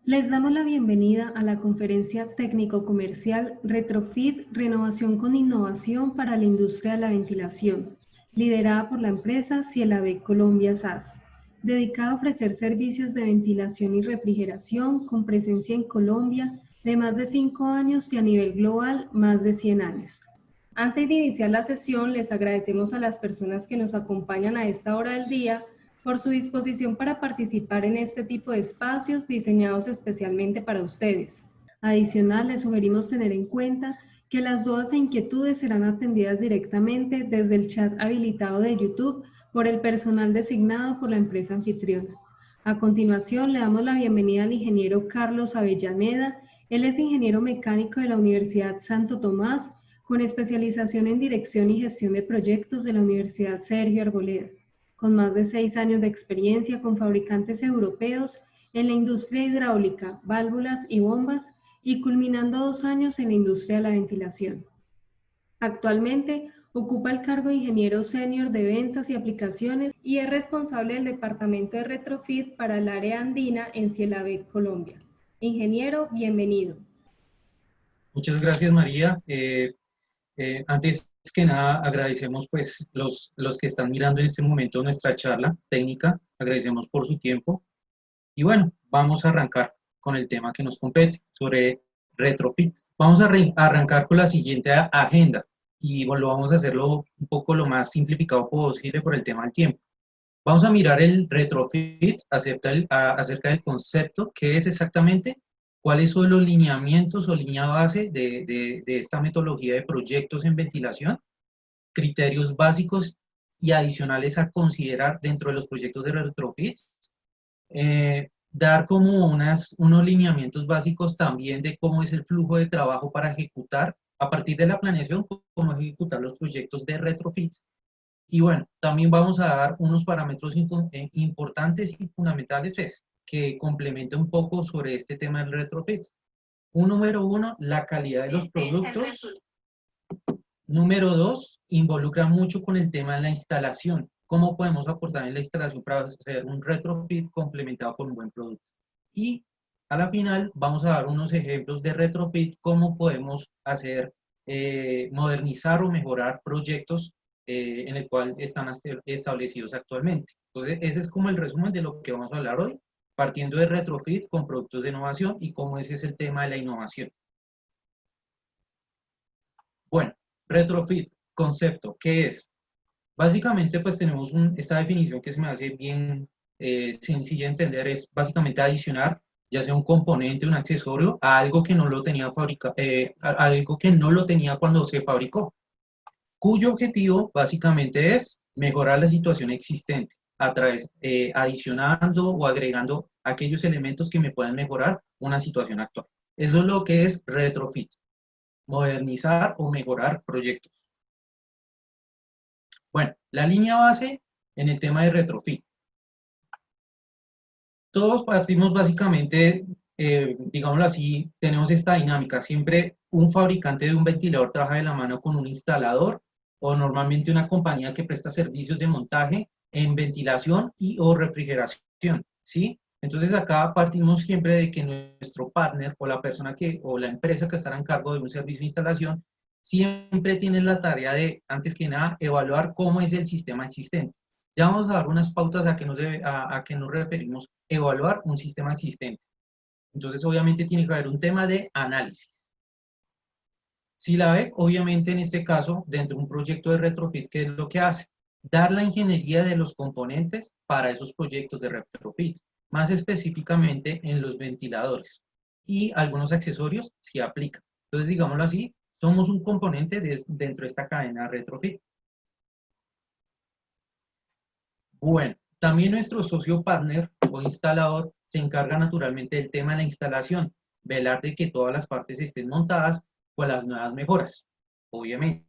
Les damos la bienvenida a la conferencia técnico-comercial Retrofit Renovación con Innovación para la Industria de la Ventilación, liderada por la empresa Cielabec Colombia SAS, dedicada a ofrecer servicios de ventilación y refrigeración con presencia en Colombia de más de 5 años y a nivel global más de 100 años. Antes de iniciar la sesión, les agradecemos a las personas que nos acompañan a esta hora del día por su disposición para participar en este tipo de espacios diseñados especialmente para ustedes. Adicional, les sugerimos tener en cuenta que las dudas e inquietudes serán atendidas directamente desde el chat habilitado de YouTube por el personal designado por la empresa anfitriona. A continuación, le damos la bienvenida al ingeniero Carlos Avellaneda. Él es ingeniero mecánico de la Universidad Santo Tomás, con especialización en Dirección y Gestión de Proyectos de la Universidad Sergio Arboleda, con más de 6 años de experiencia con fabricantes europeos en la industria hidráulica, válvulas y bombas, y culminando 2 años en la industria de la ventilación. Actualmente ocupa el cargo de ingeniero senior de ventas y aplicaciones y es responsable del departamento de retrofit para el área andina en Cielabec, Colombia. Ingeniero, bienvenido. Muchas gracias, María. Antes que nada, agradecemos pues los que están mirando en este momento nuestra charla técnica, agradecemos por su tiempo. Y bueno, vamos a arrancar con el tema que nos compete sobre retrofit. Vamos a arrancar con la siguiente agenda y lo vamos a hacerlo un poco lo más simplificado posible por el tema del tiempo. Vamos a mirar el retrofit acerca del concepto, qué es exactamente, cuáles son los lineamientos o línea base de esta metodología de proyectos en ventilación, criterios básicos y adicionales a considerar dentro de los proyectos de retrofit, dar como unos lineamientos básicos también de cómo es el flujo de trabajo para ejecutar, a partir de la planeación, cómo ejecutar los proyectos de retrofit. Y bueno, también vamos a dar unos parámetros importantes y fundamentales pues, que complementan un poco sobre este tema del retrofit. Número uno, la calidad de los productos. Número dos, involucra mucho con el tema de la instalación. ¿Cómo podemos aportar en la instalación para hacer un retrofit complementado con un buen producto? Y a la final vamos a dar unos ejemplos de retrofit, cómo podemos hacer, modernizar o mejorar proyectos en el cual están establecidos actualmente. Entonces, ese es como el resumen de lo que vamos a hablar hoy, partiendo de retrofit con productos de innovación y cómo ese es el tema de la innovación. Bueno, retrofit, concepto, ¿qué es? Básicamente, pues tenemos esta definición que se me hace bien sencilla de entender, es básicamente adicionar ya sea un componente, un accesorio, a algo que no lo tenía algo que no lo tenía cuando se fabricó, cuyo objetivo básicamente es mejorar la situación existente a través, adicionando o agregando aquellos elementos que me puedan mejorar una situación actual. Eso es lo que es retrofit, modernizar o mejorar proyectos. Bueno, la línea base en el tema de retrofit. Todos partimos básicamente, digámoslo así, tenemos esta dinámica. Siempre un fabricante de un ventilador trabaja de la mano con un instalador o normalmente una compañía que presta servicios de montaje en ventilación y o refrigeración, ¿sí? Entonces acá partimos siempre de que nuestro partner o la persona o la empresa que estará en cargo de un servicio de instalación siempre tiene la tarea de, antes que nada, evaluar cómo es el sistema existente. Ya vamos a dar unas pautas a que nos referimos evaluar un sistema existente. Entonces, obviamente, tiene que haber un tema de análisis. Cielabec, obviamente, en este caso, dentro de un proyecto de retrofit, ¿qué es lo que hace? Dar la ingeniería de los componentes para esos proyectos de retrofit, más específicamente en los ventiladores. Y algunos accesorios si aplican. Entonces, digámoslo así, somos un componente dentro de esta cadena retrofit. Bueno, también nuestro socio partner o instalador se encarga naturalmente del tema de la instalación, velar de que todas las partes estén montadas con las nuevas mejoras, obviamente.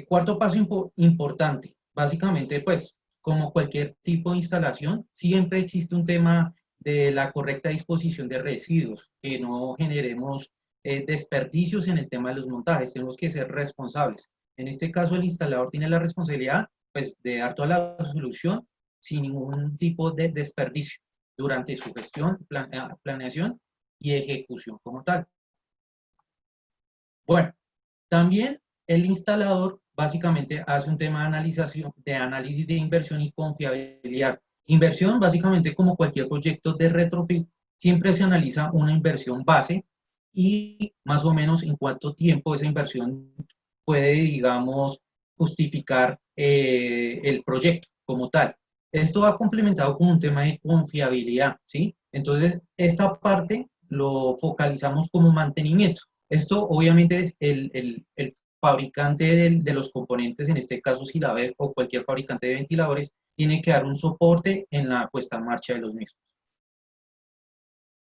Cuarto paso importante, básicamente pues como cualquier tipo de instalación, siempre existe un tema de la correcta disposición de residuos, que no generemos desperdicios en el tema de los montajes, tenemos que ser responsables. En este caso el instalador tiene la responsabilidad pues de dar toda la solución sin ningún tipo de desperdicio. durante su gestión, planeación y ejecución como tal. Bueno, también el instalador básicamente hace un tema de análisis de inversión y confiabilidad. Inversión, básicamente como cualquier proyecto de retrofit, siempre se analiza una inversión base y más o menos en cuánto tiempo esa inversión puede, digamos, justificar el proyecto como tal. Esto va complementado con un tema de confiabilidad, ¿sí? Entonces, esta parte lo focalizamos como mantenimiento. Esto obviamente es el fabricante de los componentes, en este caso Silaber o cualquier fabricante de ventiladores, tiene que dar un soporte en la puesta en marcha de los mismos.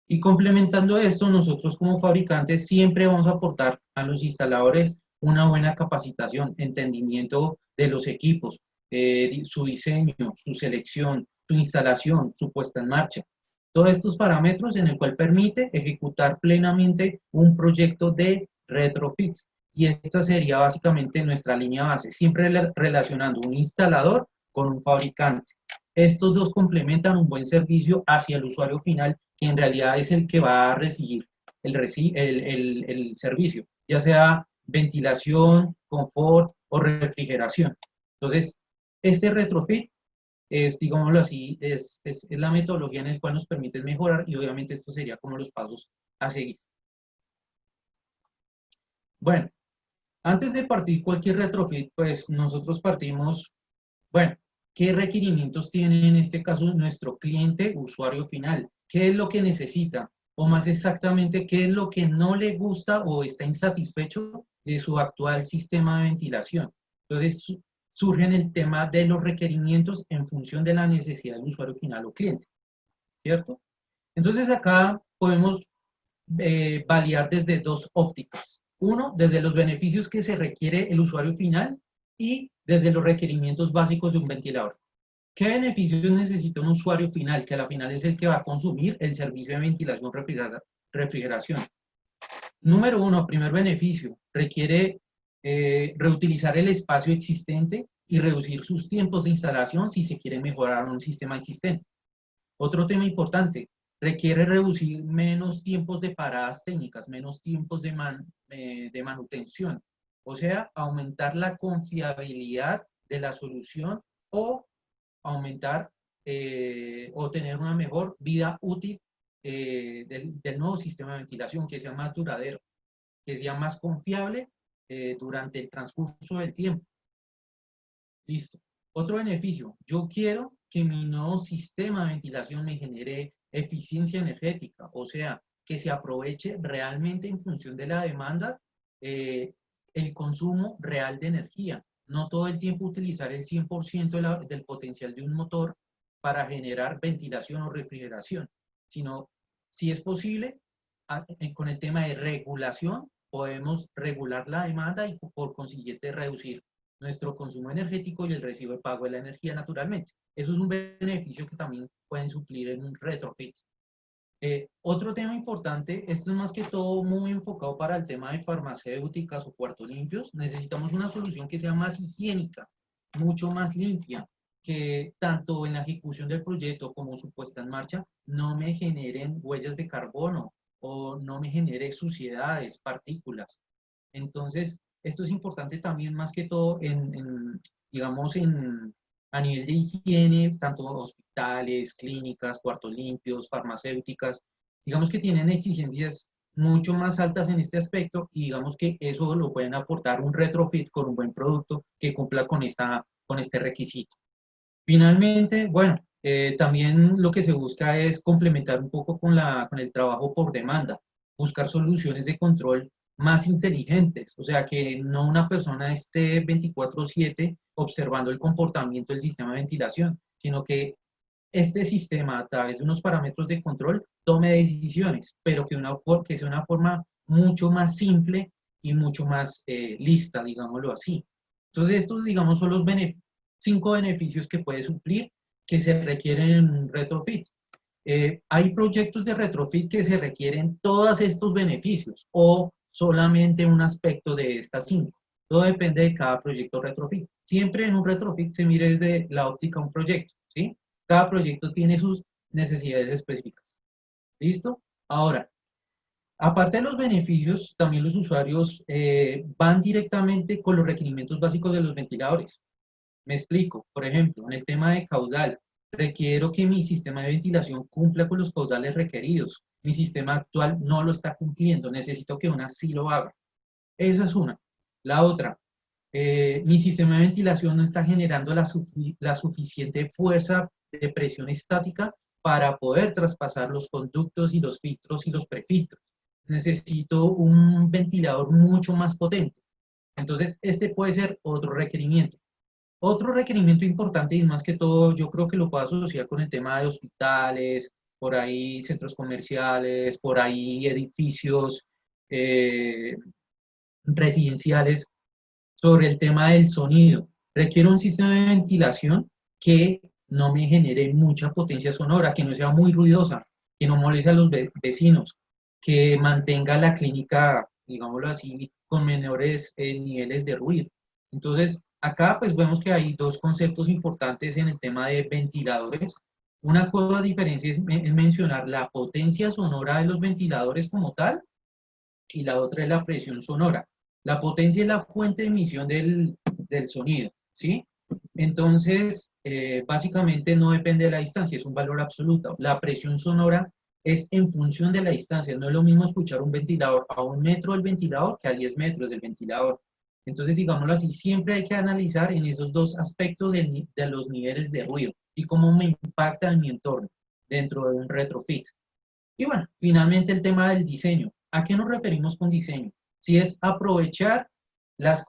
Y complementando esto, nosotros como fabricantes siempre vamos a aportar a los instaladores una buena capacitación, entendimiento de los equipos, su diseño, su selección, su instalación, su puesta en marcha. Todos estos parámetros en el cual permite ejecutar plenamente un proyecto de retrofits. Y esta sería básicamente nuestra línea base, siempre relacionando un instalador con un fabricante. Estos dos complementan un buen servicio hacia el usuario final, que en realidad es el que va a recibir el servicio, ya sea ventilación, confort o refrigeración. Entonces, este retrofit es, digámoslo así, es la metodología en la cual nos permite mejorar y obviamente esto sería como los pasos a seguir. Bueno, antes de partir cualquier retrofit, pues nosotros partimos, bueno, ¿qué requerimientos tiene en este caso nuestro cliente, usuario final? ¿Qué es lo que necesita? O más exactamente, ¿qué es lo que no le gusta o está insatisfecho de su actual sistema de ventilación? Entonces, surge el tema de los requerimientos en función de la necesidad del usuario final o cliente, ¿cierto? Entonces, acá podemos validar desde dos ópticas. Uno, desde los beneficios que se requiere el usuario final y desde los requerimientos básicos de un ventilador. ¿Qué beneficios necesita un usuario final, que a la final es el que va a consumir el servicio de ventilación refrigeración? Número uno, primer beneficio, requiere reutilizar el espacio existente y reducir sus tiempos de instalación si se quiere mejorar un sistema existente. Otro tema importante, requiere reducir menos tiempos de paradas técnicas, menos tiempos de manutención, o sea, aumentar la confiabilidad de la solución o aumentar o tener una mejor vida útil del nuevo sistema de ventilación, que sea más duradero, que sea más confiable durante el transcurso del tiempo. Listo. Otro beneficio, yo quiero que mi nuevo sistema de ventilación me genere eficiencia energética, o sea, que se aproveche realmente en función de la demanda el consumo real de energía. No todo el tiempo utilizar el 100% del potencial de un motor para generar ventilación o refrigeración, sino, si es posible, con el tema de regulación, podemos regular la demanda y por consiguiente reducir nuestro consumo energético y el recibo de pago de la energía naturalmente. Eso es un beneficio que también pueden suplir en un retrofit. Otro tema importante, esto es más que todo muy enfocado para el tema de farmacéuticas o cuartos limpios. Necesitamos una solución que sea más higiénica, mucho más limpia, que tanto en la ejecución del proyecto como su puesta en marcha no me generen huellas de carbono o no me genere suciedades, partículas. Entonces, esto es importante también más que todo digamos, a nivel de higiene, tanto hospitales, clínicas, cuartos limpios, farmacéuticas, digamos que tienen exigencias mucho más altas en este aspecto y digamos que eso lo pueden aportar un retrofit con un buen producto que cumpla con este requisito. Finalmente, bueno, también lo que se busca es complementar un poco con el trabajo por demanda, buscar soluciones de control más inteligentes, o sea, que no una persona esté 24/7 observando el comportamiento del sistema de ventilación, sino que este sistema, a través de unos parámetros de control, tome decisiones, pero que sea una forma mucho más simple y mucho más lista, digámoslo así. Entonces, estos, digamos, son los 5 beneficios que puede suplir que se requieren en un retrofit. Hay proyectos de retrofit que se requieren todos estos beneficios o solamente un aspecto de estas 5. Todo depende de cada proyecto retrofit. Siempre en un retrofit se mire desde la óptica de un proyecto, ¿sí? Cada proyecto tiene sus necesidades específicas. ¿Listo? Ahora, aparte de los beneficios, también los usuarios van directamente con los requerimientos básicos de los ventiladores. Me explico. Por ejemplo, en el tema de caudal, requiero que mi sistema de ventilación cumpla con los caudales requeridos. Mi sistema actual no lo está cumpliendo. Necesito que una sí lo haga. Esa es una. La otra, mi sistema de ventilación no está generando la suficiente fuerza de presión estática para poder traspasar los conductos y los filtros y los prefiltros. Necesito un ventilador mucho más potente. Entonces, este puede ser otro requerimiento. Otro requerimiento importante y más que todo, yo creo que lo puedo asociar con el tema de hospitales, por ahí centros comerciales, por ahí edificios residenciales, sobre el tema del sonido. Requiero un sistema de ventilación que no me genere mucha potencia sonora, que no sea muy ruidosa, que no moleste a los vecinos, que mantenga la clínica, digámoslo así, con menores niveles de ruido. Entonces, acá pues vemos que hay dos conceptos importantes en el tema de ventiladores. Una cosa diferencia es mencionar la potencia sonora de los ventiladores como tal, y la otra es la presión sonora. La potencia es la fuente de emisión del sonido, ¿sí? Entonces, básicamente no depende de la distancia, es un valor absoluto. La presión sonora es en función de la distancia. No es lo mismo escuchar un ventilador a 1 metro del ventilador que a 10 metros del ventilador. Entonces, digámoslo así, siempre hay que analizar en esos dos aspectos de los niveles de ruido y cómo me impacta en mi entorno dentro de un retrofit. Y bueno, finalmente el tema del diseño. ¿A qué nos referimos con diseño? Si es aprovechar las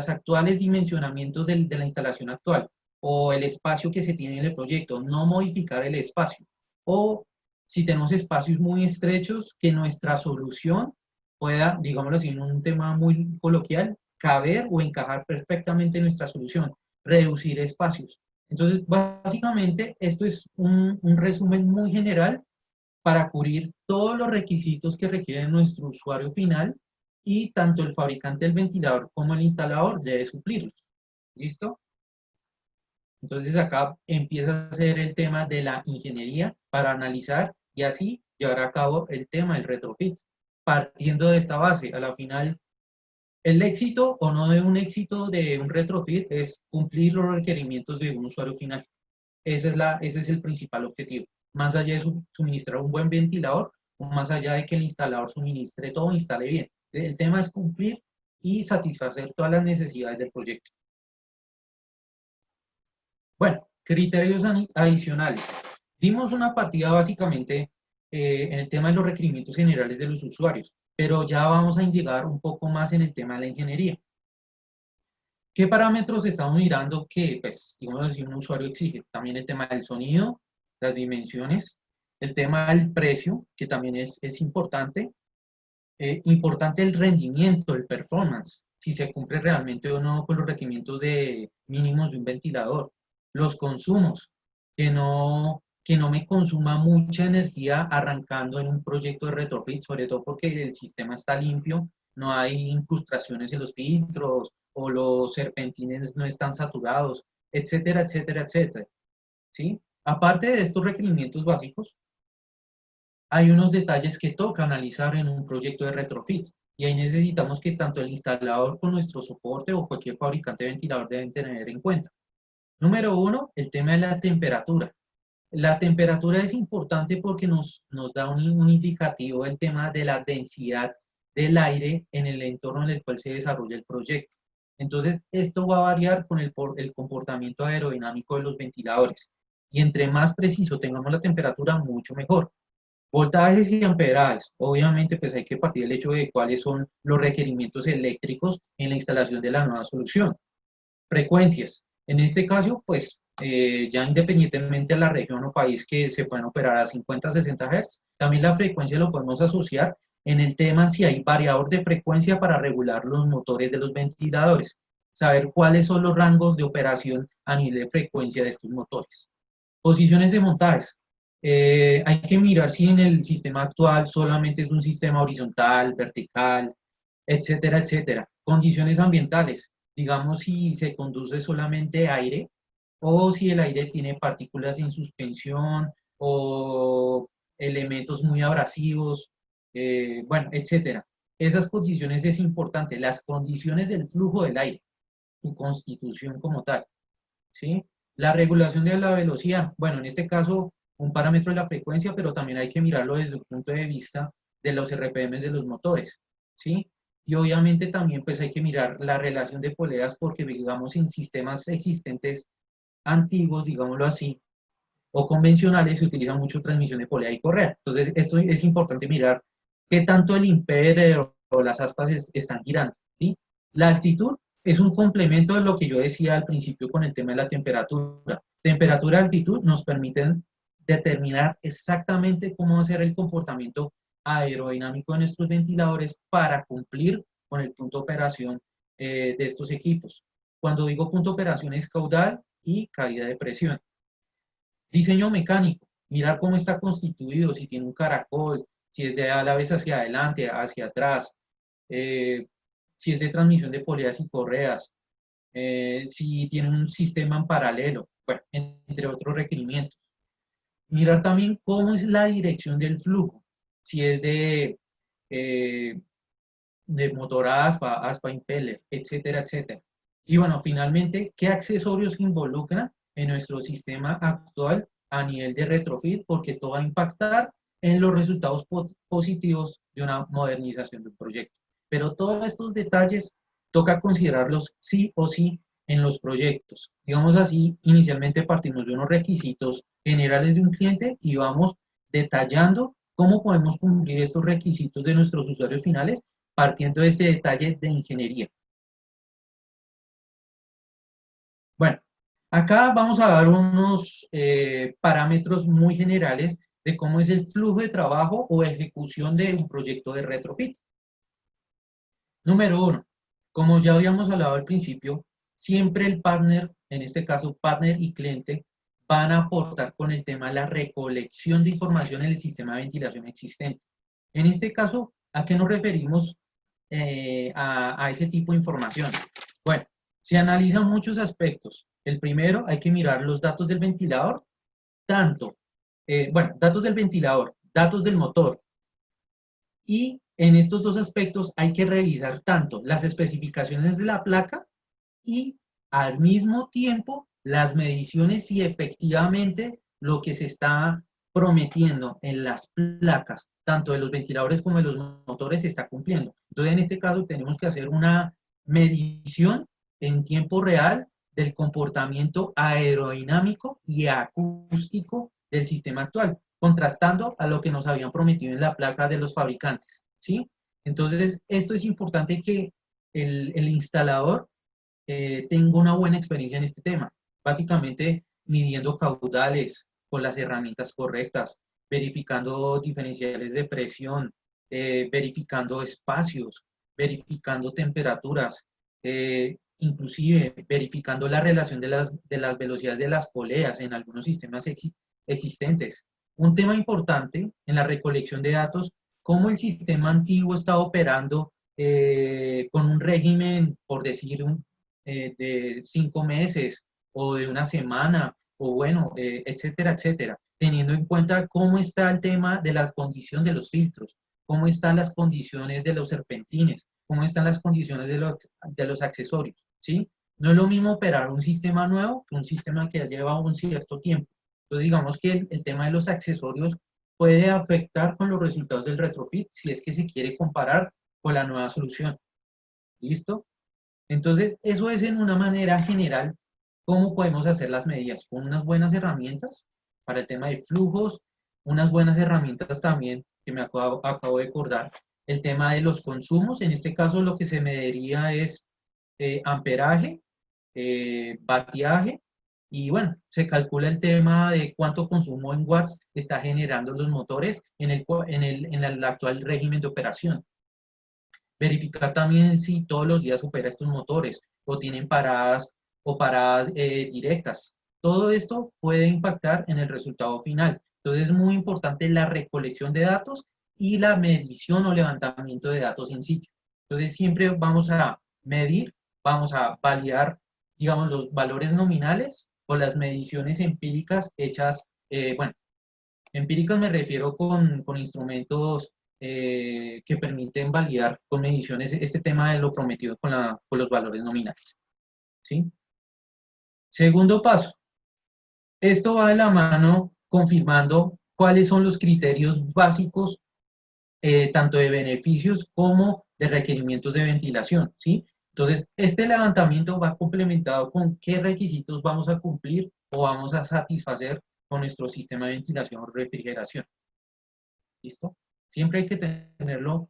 actuales dimensionamientos de la instalación actual o el espacio que se tiene en el proyecto, no modificar el espacio. O si tenemos espacios muy estrechos, que nuestra solución pueda, digámoslo así, en un tema muy coloquial, caber o encajar perfectamente en nuestra solución, reducir espacios. Entonces, básicamente, esto es un resumen muy general para cubrir todos los requisitos que requiere nuestro usuario final y tanto el fabricante del ventilador como el instalador debe suplirlos. ¿Listo? Entonces acá empieza a ser el tema de la ingeniería para analizar y así llevar a cabo el tema del retrofit. Partiendo de esta base, a la final, el éxito o no de un éxito de un retrofit es cumplir los requerimientos de un usuario final. Ese es el principal objetivo. Más allá de suministrar un buen ventilador, o más allá de que el instalador suministre todo, instale bien. El tema es cumplir y satisfacer todas las necesidades del proyecto. Bueno, criterios adicionales. Dimos una partida básicamente en el tema de los requerimientos generales de los usuarios, pero ya vamos a indagar un poco más en el tema de la ingeniería. ¿Qué parámetros estamos mirando que, pues, digamos así, un usuario exige? También el tema del sonido, las dimensiones, el tema del precio, que también es importante. Importante el rendimiento, el performance, si se cumple realmente o no con los requerimientos mínimos de un ventilador. Los consumos, que no me consuma mucha energía arrancando en un proyecto de retrofit, sobre todo porque el sistema está limpio, no hay incrustaciones en los filtros o los serpentines no están saturados, etcétera, etcétera, etcétera. ¿Sí? Aparte de estos requerimientos básicos, hay unos detalles que toca analizar en un proyecto de retrofit y ahí necesitamos que tanto el instalador con nuestro soporte o cualquier fabricante de ventilador deben tener en cuenta. Número uno, el tema de la temperatura. La temperatura es importante porque nos da un indicativo del tema de la densidad del aire en el entorno en el cual se desarrolla el proyecto. Entonces, esto va a variar con el comportamiento aerodinámico de los ventiladores. Y entre más preciso tengamos la temperatura, mucho mejor. Voltajes y amperajes. Obviamente, pues hay que partir del hecho de cuáles son los requerimientos eléctricos en la instalación de la nueva solución. Frecuencias. En este caso, pues ya independientemente de la región o país que se pueden operar a 50, 60 Hz, también la frecuencia lo podemos asociar en el tema si hay variador de frecuencia para regular los motores de los ventiladores. Saber cuáles son los rangos de operación a nivel de frecuencia de estos motores. Posiciones de montajes. Hay que mirar si en el sistema actual solamente es un sistema horizontal, vertical, etcétera, etcétera. Condiciones ambientales, digamos si se conduce solamente aire o si el aire tiene partículas en suspensión, o elementos muy abrasivos, bueno, etcétera. Esas condiciones es importante, las condiciones del flujo del aire, su constitución como tal, ¿sí? La regulación de la velocidad, bueno, en este caso un parámetro de la frecuencia, pero también hay que mirarlo desde el punto de vista de los RPMs de los motores, ¿sí? Y obviamente también pues hay que mirar la relación de poleas porque digamos en sistemas existentes antiguos, digámoslo así, o convencionales se utiliza mucho transmisión de polea y correa. Entonces esto es importante mirar qué tanto el impeller o las aspas están girando, ¿sí? La altitud es un complemento de lo que yo decía al principio con el tema de la temperatura. Temperatura y altitud nos permiten determinar exactamente cómo va a ser el comportamiento aerodinámico de nuestros ventiladores para cumplir con el punto de operación de estos equipos. Cuando digo punto de operación es caudal y caída de presión. Diseño mecánico, mirar cómo está constituido, si tiene un caracol, si es de a la vez hacia adelante, hacia atrás, eh, si es de transmisión de poleas y correas, si tiene un sistema en paralelo, bueno, entre otros requerimientos. Mirar también cómo es la dirección del flujo, si es eh, de motor aspa, aspa impeller, etcétera, etcétera. Y bueno, finalmente, ¿qué accesorios involucran en nuestro sistema actual a nivel de retrofit? Porque esto va a impactar en los resultados positivos de una modernización de un proyecto. Pero todos estos detalles toca considerarlos sí o sí en los proyectos. Digamos así, inicialmente partimos de unos requisitos generales de un cliente y vamos detallando cómo podemos cumplir estos requisitos de nuestros usuarios finales partiendo de este detalle de ingeniería. Bueno, acá vamos a dar unos parámetros muy generales de cómo es el flujo de trabajo o ejecución de un proyecto de retrofit. Número uno, como ya habíamos hablado al principio, siempre el partner, en este caso partner y cliente, van a aportar con el tema de la recolección de información en el sistema de ventilación existente. En este caso, ¿a qué nos referimos a ese tipo de información? Bueno, se analizan muchos aspectos. El primero, hay que mirar los datos del ventilador, tanto, bueno, datos del ventilador, datos del motor, y en estos dos aspectos hay que revisar tanto las especificaciones de la placa y al mismo tiempo las mediciones si efectivamente lo que se está prometiendo en las placas, tanto de los ventiladores como de los motores, se está cumpliendo. Entonces, en este caso tenemos que hacer una medición en tiempo real del comportamiento aerodinámico y acústico del sistema actual, contrastando a lo que nos habían prometido en la placa de los fabricantes, ¿sí? Entonces, esto es importante que el instalador tengo una buena experiencia en este tema. Básicamente, midiendo caudales con las herramientas correctas, verificando diferenciales de presión, verificando espacios, verificando temperaturas, inclusive verificando la relación de las velocidades de las poleas en algunos sistemas existentes. Un tema importante en la recolección de datos, cómo el sistema antiguo está operando con un régimen, por decir, de 5 meses o de una semana, o bueno, etcétera, etcétera, teniendo en cuenta cómo está el tema de la condición de los filtros, cómo están las condiciones de los serpentines, cómo están las condiciones de los accesorios, ¿sí? No es lo mismo operar un sistema nuevo que un sistema que ya lleva un cierto tiempo. Entonces, digamos que el tema de los accesorios puede afectar con los resultados del retrofit si es que se quiere comparar con la nueva solución. ¿Listo? Entonces, eso es en una manera general cómo podemos hacer las medidas, con unas buenas herramientas para el tema de flujos, unas buenas herramientas también, que me acabo de acordar, el tema de los consumos. En este caso lo que se mediría es amperaje, batiaje, y bueno, se calcula el tema de cuánto consumo en watts está generando los motores en el actual régimen de operación. Verificar también si todos los días opera estos motores o tienen paradas o paradas directas. Todo esto puede impactar en el resultado final. Entonces es muy importante la recolección de datos y la medición o levantamiento de datos en sitio. Entonces siempre vamos a medir, vamos a validar, digamos, los valores nominales o las mediciones empíricas hechas, bueno, Empíricas me refiero con instrumentos que permiten validar con mediciones este tema de lo prometido con los valores nominales. ¿Sí? Segundo paso, esto va de la mano confirmando cuáles son los criterios básicos, tanto de beneficios como de requerimientos de ventilación, ¿sí? Entonces, este levantamiento va complementado con qué requisitos vamos a cumplir o vamos a satisfacer con nuestro sistema de ventilación o refrigeración. ¿Listo? Siempre hay que tenerlo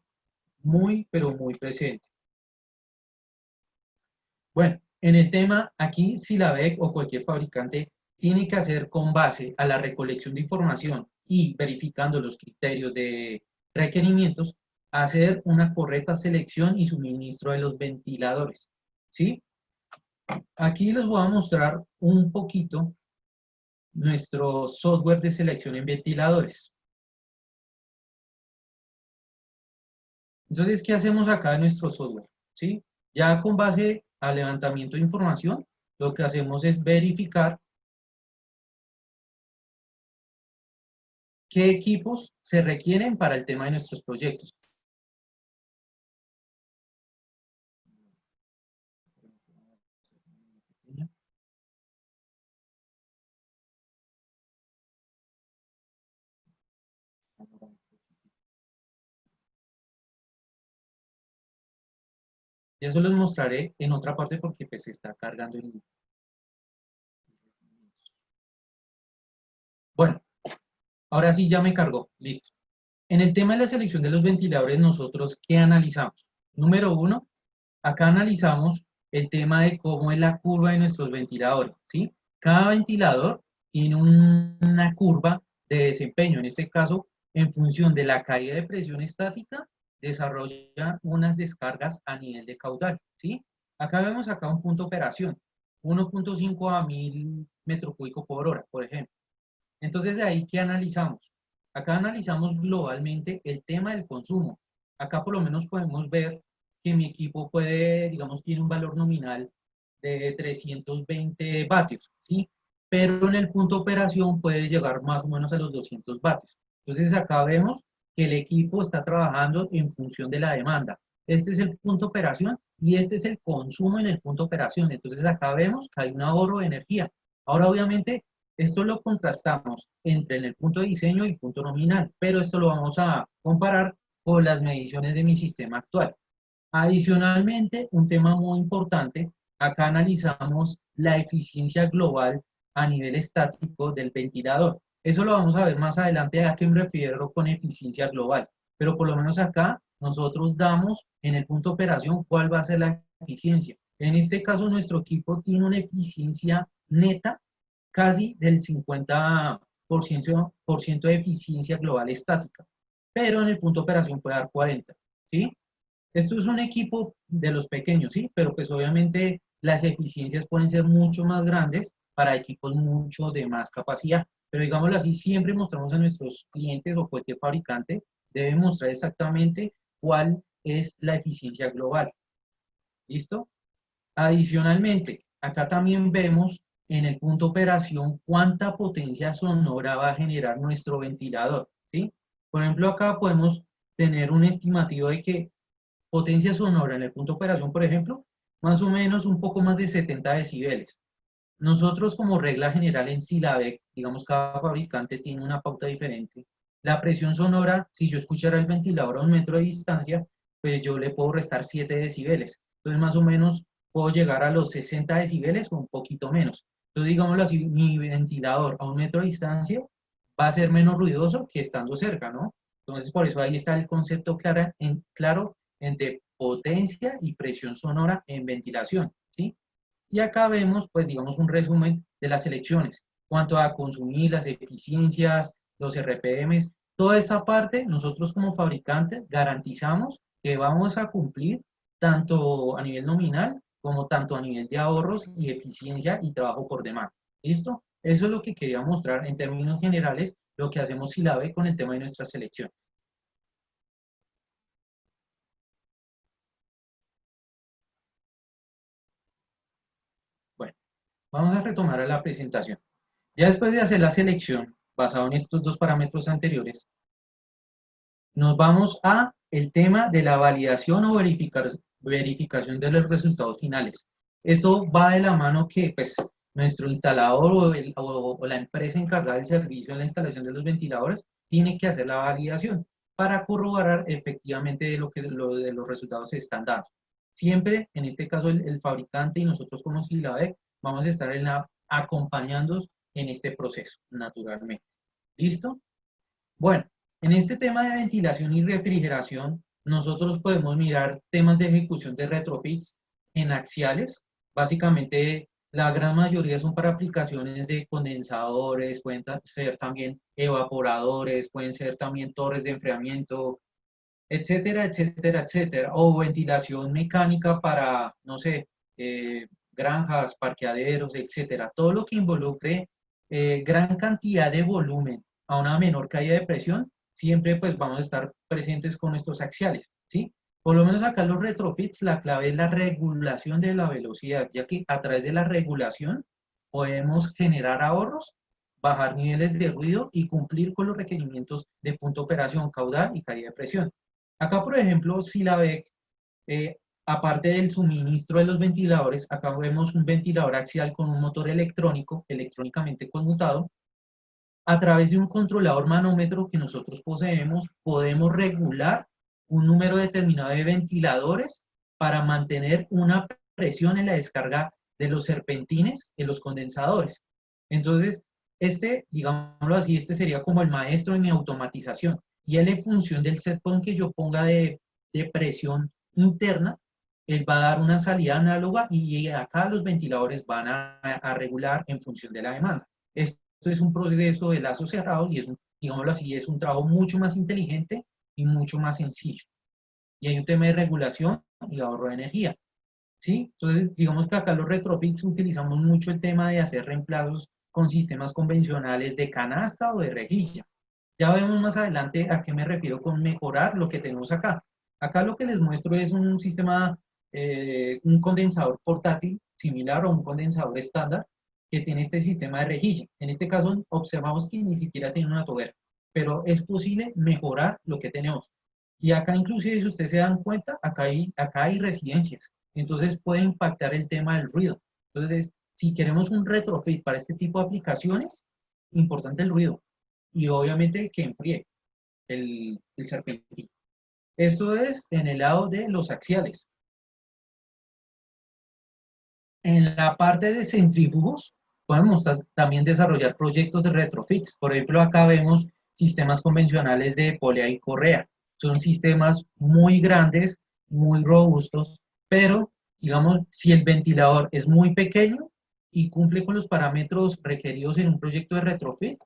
muy, pero muy presente. Bueno, en el tema, aquí SILABEC o cualquier fabricante tiene que hacer con base a la recolección de información y verificando los criterios de requerimientos, hacer una correcta selección y suministro de los ventiladores. ¿Sí? Aquí les voy a mostrar un poquito nuestro software de selección en ventiladores. Entonces, ¿qué hacemos acá en nuestro software? ¿Sí? Ya con base al levantamiento de información, lo que hacemos es verificar qué equipos se requieren para el tema de nuestros proyectos. Y eso los mostraré en otra parte porque pues se está cargando el... Bueno, ahora sí ya me cargó, listo. En el tema de la selección de los ventiladores, nosotros, ¿qué analizamos? Número uno, acá analizamos el tema de cómo es la curva de nuestros ventiladores, ¿sí? Cada ventilador tiene una curva de desempeño, en este caso, en función de la caída de presión estática, desarrolla unas descargas a nivel de caudal, ¿sí? Acá vemos acá un punto de operación, 1.5 a 1000 metros cúbicos por hora, por ejemplo. Entonces, de ahí, ¿qué analizamos? Acá analizamos globalmente el tema del consumo. Acá por lo menos podemos ver que mi equipo puede, digamos, tiene un valor nominal de 320 vatios, ¿sí? Pero en el punto de operación puede llegar más o menos a los 200 vatios. Entonces, acá vemos que el equipo está trabajando en función de la demanda. Este es el punto de operación y este es el consumo en el punto de operación. Entonces, acá vemos que hay un ahorro de energía. Ahora, obviamente, esto lo contrastamos entre en el punto de diseño y punto nominal, pero esto lo vamos a comparar con las mediciones de mi sistema actual. Adicionalmente, un tema muy importante, acá analizamos la eficiencia global a nivel estático del ventilador. Eso lo vamos a ver más adelante a qué me refiero con eficiencia global, pero por lo menos acá nosotros damos en el punto de operación cuál va a ser la eficiencia. En este caso, nuestro equipo tiene una eficiencia neta casi del 50% de eficiencia global estática, pero en el punto de operación puede dar 40%, ¿sí? Esto es un equipo de los pequeños, ¿sí? Pero pues obviamente las eficiencias pueden ser mucho más grandes para equipos mucho de más capacidad. Pero digámoslo así, siempre mostramos a nuestros clientes o cualquier fabricante debe mostrar exactamente cuál es la eficiencia global. ¿Listo? Adicionalmente, acá también vemos en el punto operación cuánta potencia sonora va a generar nuestro ventilador, ¿sí? Por ejemplo, acá podemos tener un estimativo de que potencia sonora en el punto de operación, por ejemplo, más o menos un poco más de 70 decibeles. Nosotros como regla general en SILABEC, digamos cada fabricante tiene una pauta diferente. La presión sonora, si yo escuchara el ventilador a 1 metro de distancia, pues yo le puedo restar 7 decibeles. Entonces más o menos puedo llegar a los 60 decibeles o un poquito menos. Entonces digámoslo así, mi ventilador a 1 metro de distancia va a ser menos ruidoso que estando cerca, ¿no? Entonces por eso ahí está el concepto claro entre potencia y presión sonora en ventilación, ¿sí? Y acá vemos, pues, digamos, un resumen de las elecciones, cuanto a consumir, las eficiencias, los RPMs, toda esa parte, nosotros como fabricantes garantizamos que vamos a cumplir tanto a nivel nominal como tanto a nivel de ahorros y eficiencia y trabajo por demanda. ¿Listo? Eso es lo que quería mostrar en términos generales, lo que hacemos SILABE con el tema de nuestra selección. Bueno, vamos a retomar a la presentación. Ya después de hacer la selección, basado en estos dos parámetros anteriores, nos vamos a el tema de la validación o verificación de los resultados finales. Esto va de la mano que pues, nuestro instalador o la empresa encargada del servicio en la instalación de los ventiladores tiene que hacer la validación para corroborar efectivamente de de los resultados se están dando. Siempre, en este caso, el fabricante y nosotros como Silabec vamos a estar acompañando en este proceso, naturalmente. ¿Listo? Bueno, en este tema de ventilación y refrigeración, nosotros podemos mirar temas de ejecución de retrofits en axiales. Básicamente, la gran mayoría son para aplicaciones de condensadores, pueden ser también evaporadores, pueden ser también torres de enfriamiento, etcétera, etcétera, etcétera. O ventilación mecánica para, no sé, granjas, parqueaderos, etcétera. Todo lo que involucre gran cantidad de volumen a una menor caída de presión, siempre pues vamos a estar presentes con estos axiales, ¿sí? Por lo menos acá los retrofits, la clave es la regulación de la velocidad, ya que a través de la regulación podemos generar ahorros, bajar niveles de ruido y cumplir con los requerimientos de punto de operación, caudal y caída de presión. Acá, por ejemplo, Silabec, aparte del suministro de los ventiladores, acá vemos un ventilador axial con un motor electrónico, electrónicamente conmutado. A través de un controlador manómetro que nosotros poseemos, podemos regular un número determinado de ventiladores para mantener una presión en la descarga de los serpentines en los condensadores. Entonces, digámoslo así, este sería como el maestro en mi automatización. Y él, en función del set point que yo ponga de presión interna, él va a dar una salida análoga y acá los ventiladores van a regular en función de la demanda. Esto es un proceso de lazo cerrado y es, digámoslo así, es un trabajo mucho más inteligente y mucho más sencillo. Y hay un tema de regulación y ahorro de energía, ¿sí? Entonces, digamos que acá los retrofits utilizamos mucho el tema de hacer reemplazos con sistemas convencionales de canasta o de rejilla. Ya vemos más adelante a qué me refiero con mejorar lo que tenemos acá. Acá lo que les muestro es un sistema, un condensador portátil similar a un condensador estándar que tiene este sistema de rejilla. En este caso observamos que ni siquiera tiene una tobera, pero es posible mejorar lo que tenemos. Y acá inclusive, si ustedes se dan cuenta, acá hay residencias. Entonces puede impactar el tema del ruido. Entonces, si queremos un retrofit para este tipo de aplicaciones, importante el ruido. Y obviamente que enfríe el serpentín. Esto es en el lado de los axiales. En la parte de centrífugos, podemos también desarrollar proyectos de retrofits. Por ejemplo, acá vemos sistemas convencionales de polea y correa. Son sistemas muy grandes, muy robustos, pero, digamos, si el ventilador es muy pequeño y cumple con los parámetros requeridos en un proyecto de retrofit,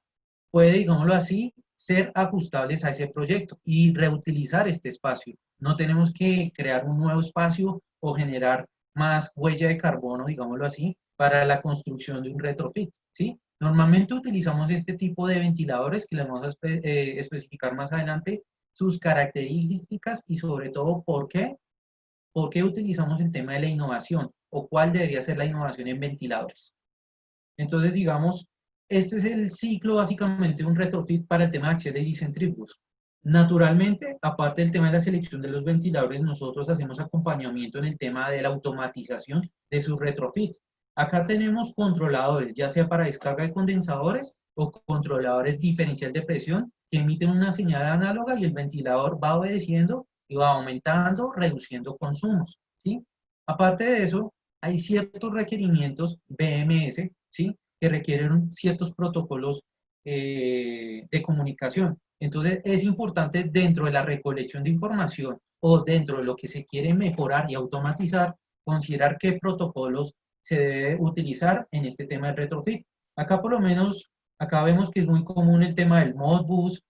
puede, digámoslo así, ser ajustables a ese proyecto y reutilizar este espacio. No tenemos que crear un nuevo espacio o generar más huella de carbono, digámoslo así, para la construcción de un retrofit, ¿sí? Normalmente utilizamos este tipo de ventiladores que les vamos a especificar más adelante sus características y sobre todo por qué utilizamos el tema de la innovación o cuál debería ser la innovación en ventiladores. Entonces, digamos, este es el ciclo básicamente de un retrofit para el tema de axiales y centrífugos. Naturalmente, aparte del tema de la selección de los ventiladores, nosotros hacemos acompañamiento en el tema de la automatización de sus retrofits. Acá tenemos controladores, ya sea para descarga de condensadores o controladores diferencial de presión que emiten una señal análoga y el ventilador va obedeciendo y va aumentando, reduciendo consumos, ¿sí? Aparte de eso, hay ciertos requerimientos BMS, ¿sí? Que requieren ciertos protocolos de comunicación. Entonces, es importante dentro de la recolección de información o dentro de lo que se quiere mejorar y automatizar, considerar qué protocolos se debe utilizar en este tema de retrofit. Acá por lo menos, acá vemos que es muy común el tema del Modbus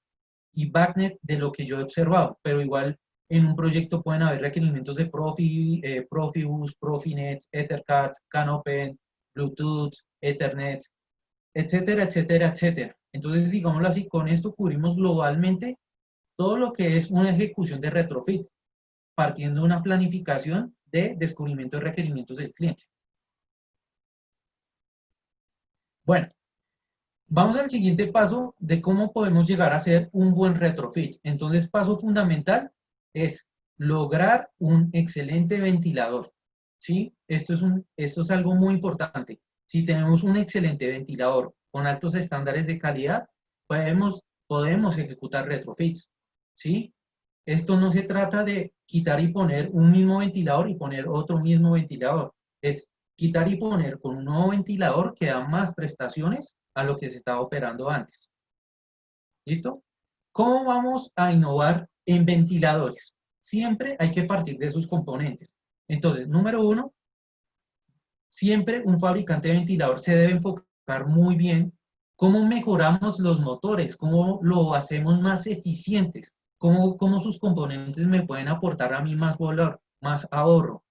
y BACnet de lo que yo he observado, pero igual en un proyecto pueden haber requerimientos de Profibus, Profinet, Ethercat, CANopen, Bluetooth, Ethernet, etcétera, etcétera, etcétera. Entonces, digámoslo así, con esto cubrimos globalmente todo lo que es una ejecución de retrofit, partiendo de una planificación de descubrimiento de requerimientos del cliente. Bueno, Vamos al siguiente paso de cómo podemos llegar a hacer un buen retrofit. Entonces, paso fundamental es lograr un excelente ventilador. ¿Sí? Esto es algo muy importante. Si tenemos un excelente ventilador con altos estándares de calidad, podemos ejecutar retrofits. ¿Sí? Esto no se trata de quitar y poner un mismo ventilador y poner otro mismo ventilador. Es quitar y poner con un nuevo ventilador que da más prestaciones a lo que se estaba operando antes. ¿Listo? ¿Cómo vamos a innovar en ventiladores? Siempre hay que partir de sus componentes. Entonces, número uno, siempre un fabricante de ventilador se debe enfocar muy bien cómo mejoramos los motores, cómo lo hacemos más eficientes, cómo sus componentes me pueden aportar a mí más valor, más ahorro,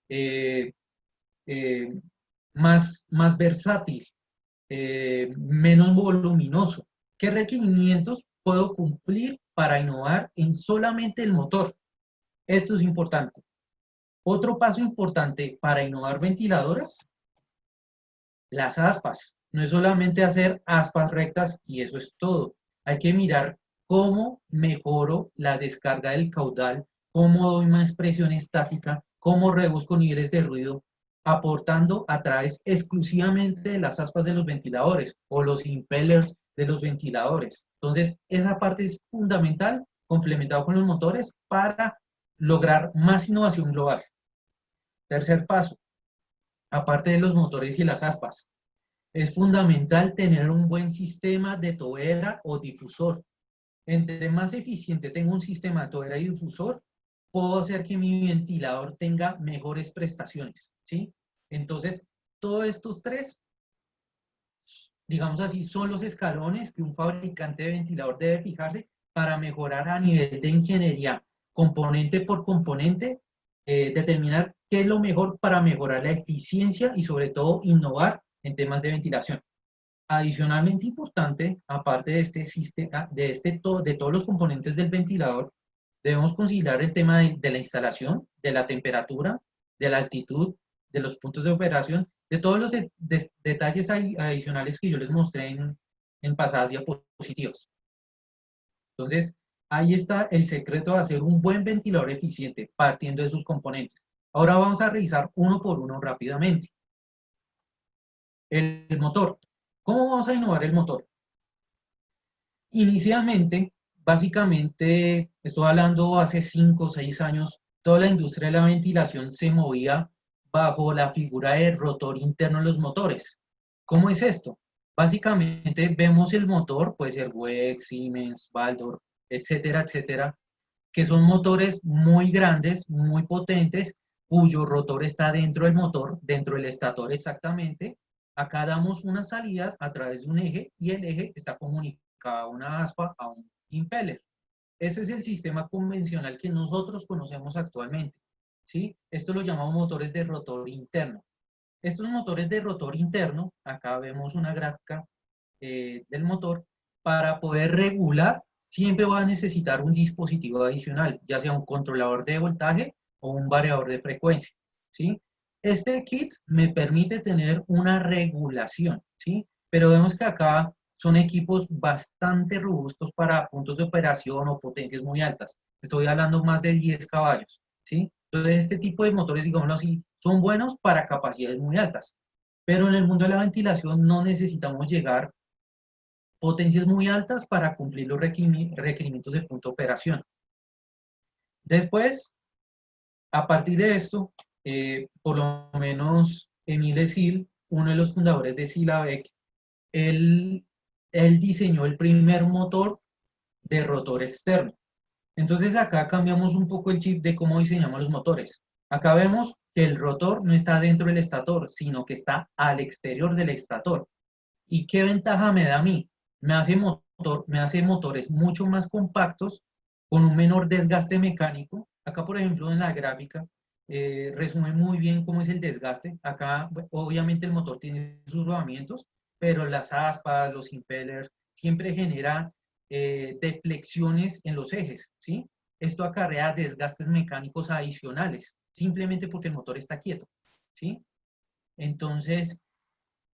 eh, eh, más versátil, menos voluminoso. ¿Qué requerimientos puedo cumplir para innovar en solamente el motor? Esto es importante. Otro paso importante para innovar ventiladoras, las aspas. No es solamente hacer aspas rectas y eso es todo. Hay que mirar cómo mejoro la descarga del caudal, cómo doy más presión estática, cómo reduzco niveles de ruido, aportando a través exclusivamente de las aspas de los ventiladores o los impellers de los ventiladores. Entonces, esa parte es fundamental, complementado con los motores, para lograr más innovación global. Tercer paso, aparte de los motores y las aspas, es fundamental tener un buen sistema de tobera o difusor. Entre más eficiente tengo un sistema de tobera y difusor, puedo hacer que mi ventilador tenga mejores prestaciones, ¿sí? Entonces, todos estos tres, digamos así, son los escalones que un fabricante de ventilador debe fijarse para mejorar a nivel de ingeniería, componente por componente, determinar qué es lo mejor para mejorar la eficiencia y sobre todo innovar en temas de ventilación. Adicionalmente importante, aparte de este sistema, de todos los componentes del ventilador, debemos considerar el tema de la instalación, de la temperatura, de la altitud, de los puntos de operación, de todos los detalles adicionales que yo les mostré en pasadas diapositivas. Entonces, ahí está el secreto de hacer un buen ventilador eficiente, partiendo de sus componentes. Ahora vamos a revisar uno por uno rápidamente. El motor. ¿Cómo vamos a innovar el motor? Inicialmente, básicamente, estoy hablando hace 5 o 6 años, toda la industria de la ventilación se movía bajo la figura de rotor interno en los motores. ¿Cómo es esto? Básicamente vemos el motor, puede ser WEC, Siemens, Baldor, etcétera, etcétera, que son motores muy grandes, muy potentes, cuyo rotor está dentro del motor, dentro del estator exactamente. Acá damos una salida a través de un eje y el eje está comunicado a una aspa, a un impeller. Ese es el sistema convencional que nosotros conocemos actualmente. ¿Sí? Esto lo llamamos motores de rotor interno. Estos motores de rotor interno, acá vemos una gráfica del motor, para poder regular, siempre va a necesitar un dispositivo adicional, ya sea un controlador de voltaje o un variador de frecuencia, ¿sí? Este kit me permite tener una regulación, ¿sí? Pero vemos que acá son equipos bastante robustos para puntos de operación o potencias muy altas. Estoy hablando más de 10 caballos, ¿sí? Entonces, este tipo de motores, digámoslo así, son buenos para capacidades muy altas. Pero en el mundo de la ventilación no necesitamos llegar potencias muy altas para cumplir los requerimientos de punto de operación. Después, a partir de esto, por lo menos Emile Sil, uno de los fundadores de Silavec, él, él diseñó el primer motor de rotor externo. Entonces acá cambiamos un poco el chip de cómo diseñamos los motores. Acá vemos que el rotor no está dentro del estator, sino que está al exterior del estator. ¿Y qué ventaja me da a mí? Me hace motores mucho más compactos, con un menor desgaste mecánico. Acá, por ejemplo, en la gráfica, resume muy bien cómo es el desgaste. Acá, obviamente, el motor tiene sus rodamientos, pero las aspas, los impellers, siempre genera deflexiones en los ejes, ¿sí? Esto acarrea desgastes mecánicos adicionales, simplemente porque el motor está quieto, ¿sí? Entonces,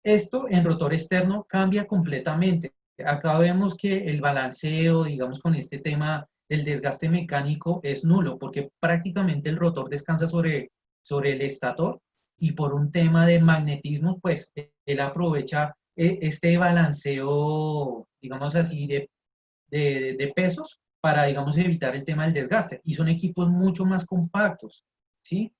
Esto en rotor externo cambia completamente. Acá vemos que el balanceo, digamos, con este tema del desgaste mecánico es nulo, porque prácticamente el rotor descansa sobre el estator y por un tema de magnetismo, pues él aprovecha este balanceo, digamos así, de pesos para, digamos, evitar el tema del desgaste. Y son equipos mucho más compactos, ¿sí?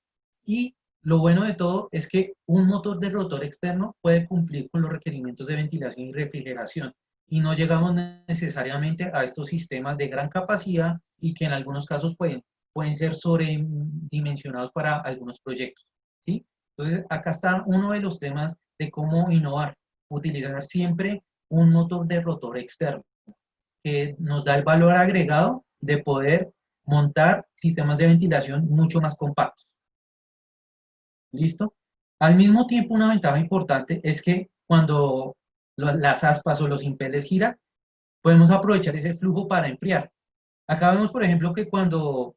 Y lo bueno de todo es que un motor de rotor externo puede cumplir con los requerimientos de ventilación y refrigeración y no llegamos necesariamente a estos sistemas de gran capacidad y que en algunos casos pueden ser sobredimensionados para algunos proyectos, ¿sí? Entonces, acá está uno de los temas de cómo innovar, utilizar siempre un motor de rotor externo que nos da el valor agregado de poder montar sistemas de ventilación mucho más compactos. ¿Listo? Al mismo tiempo, una ventaja importante es que cuando las aspas o los impeles giran, podemos aprovechar ese flujo para enfriar. Acá vemos, por ejemplo, que cuando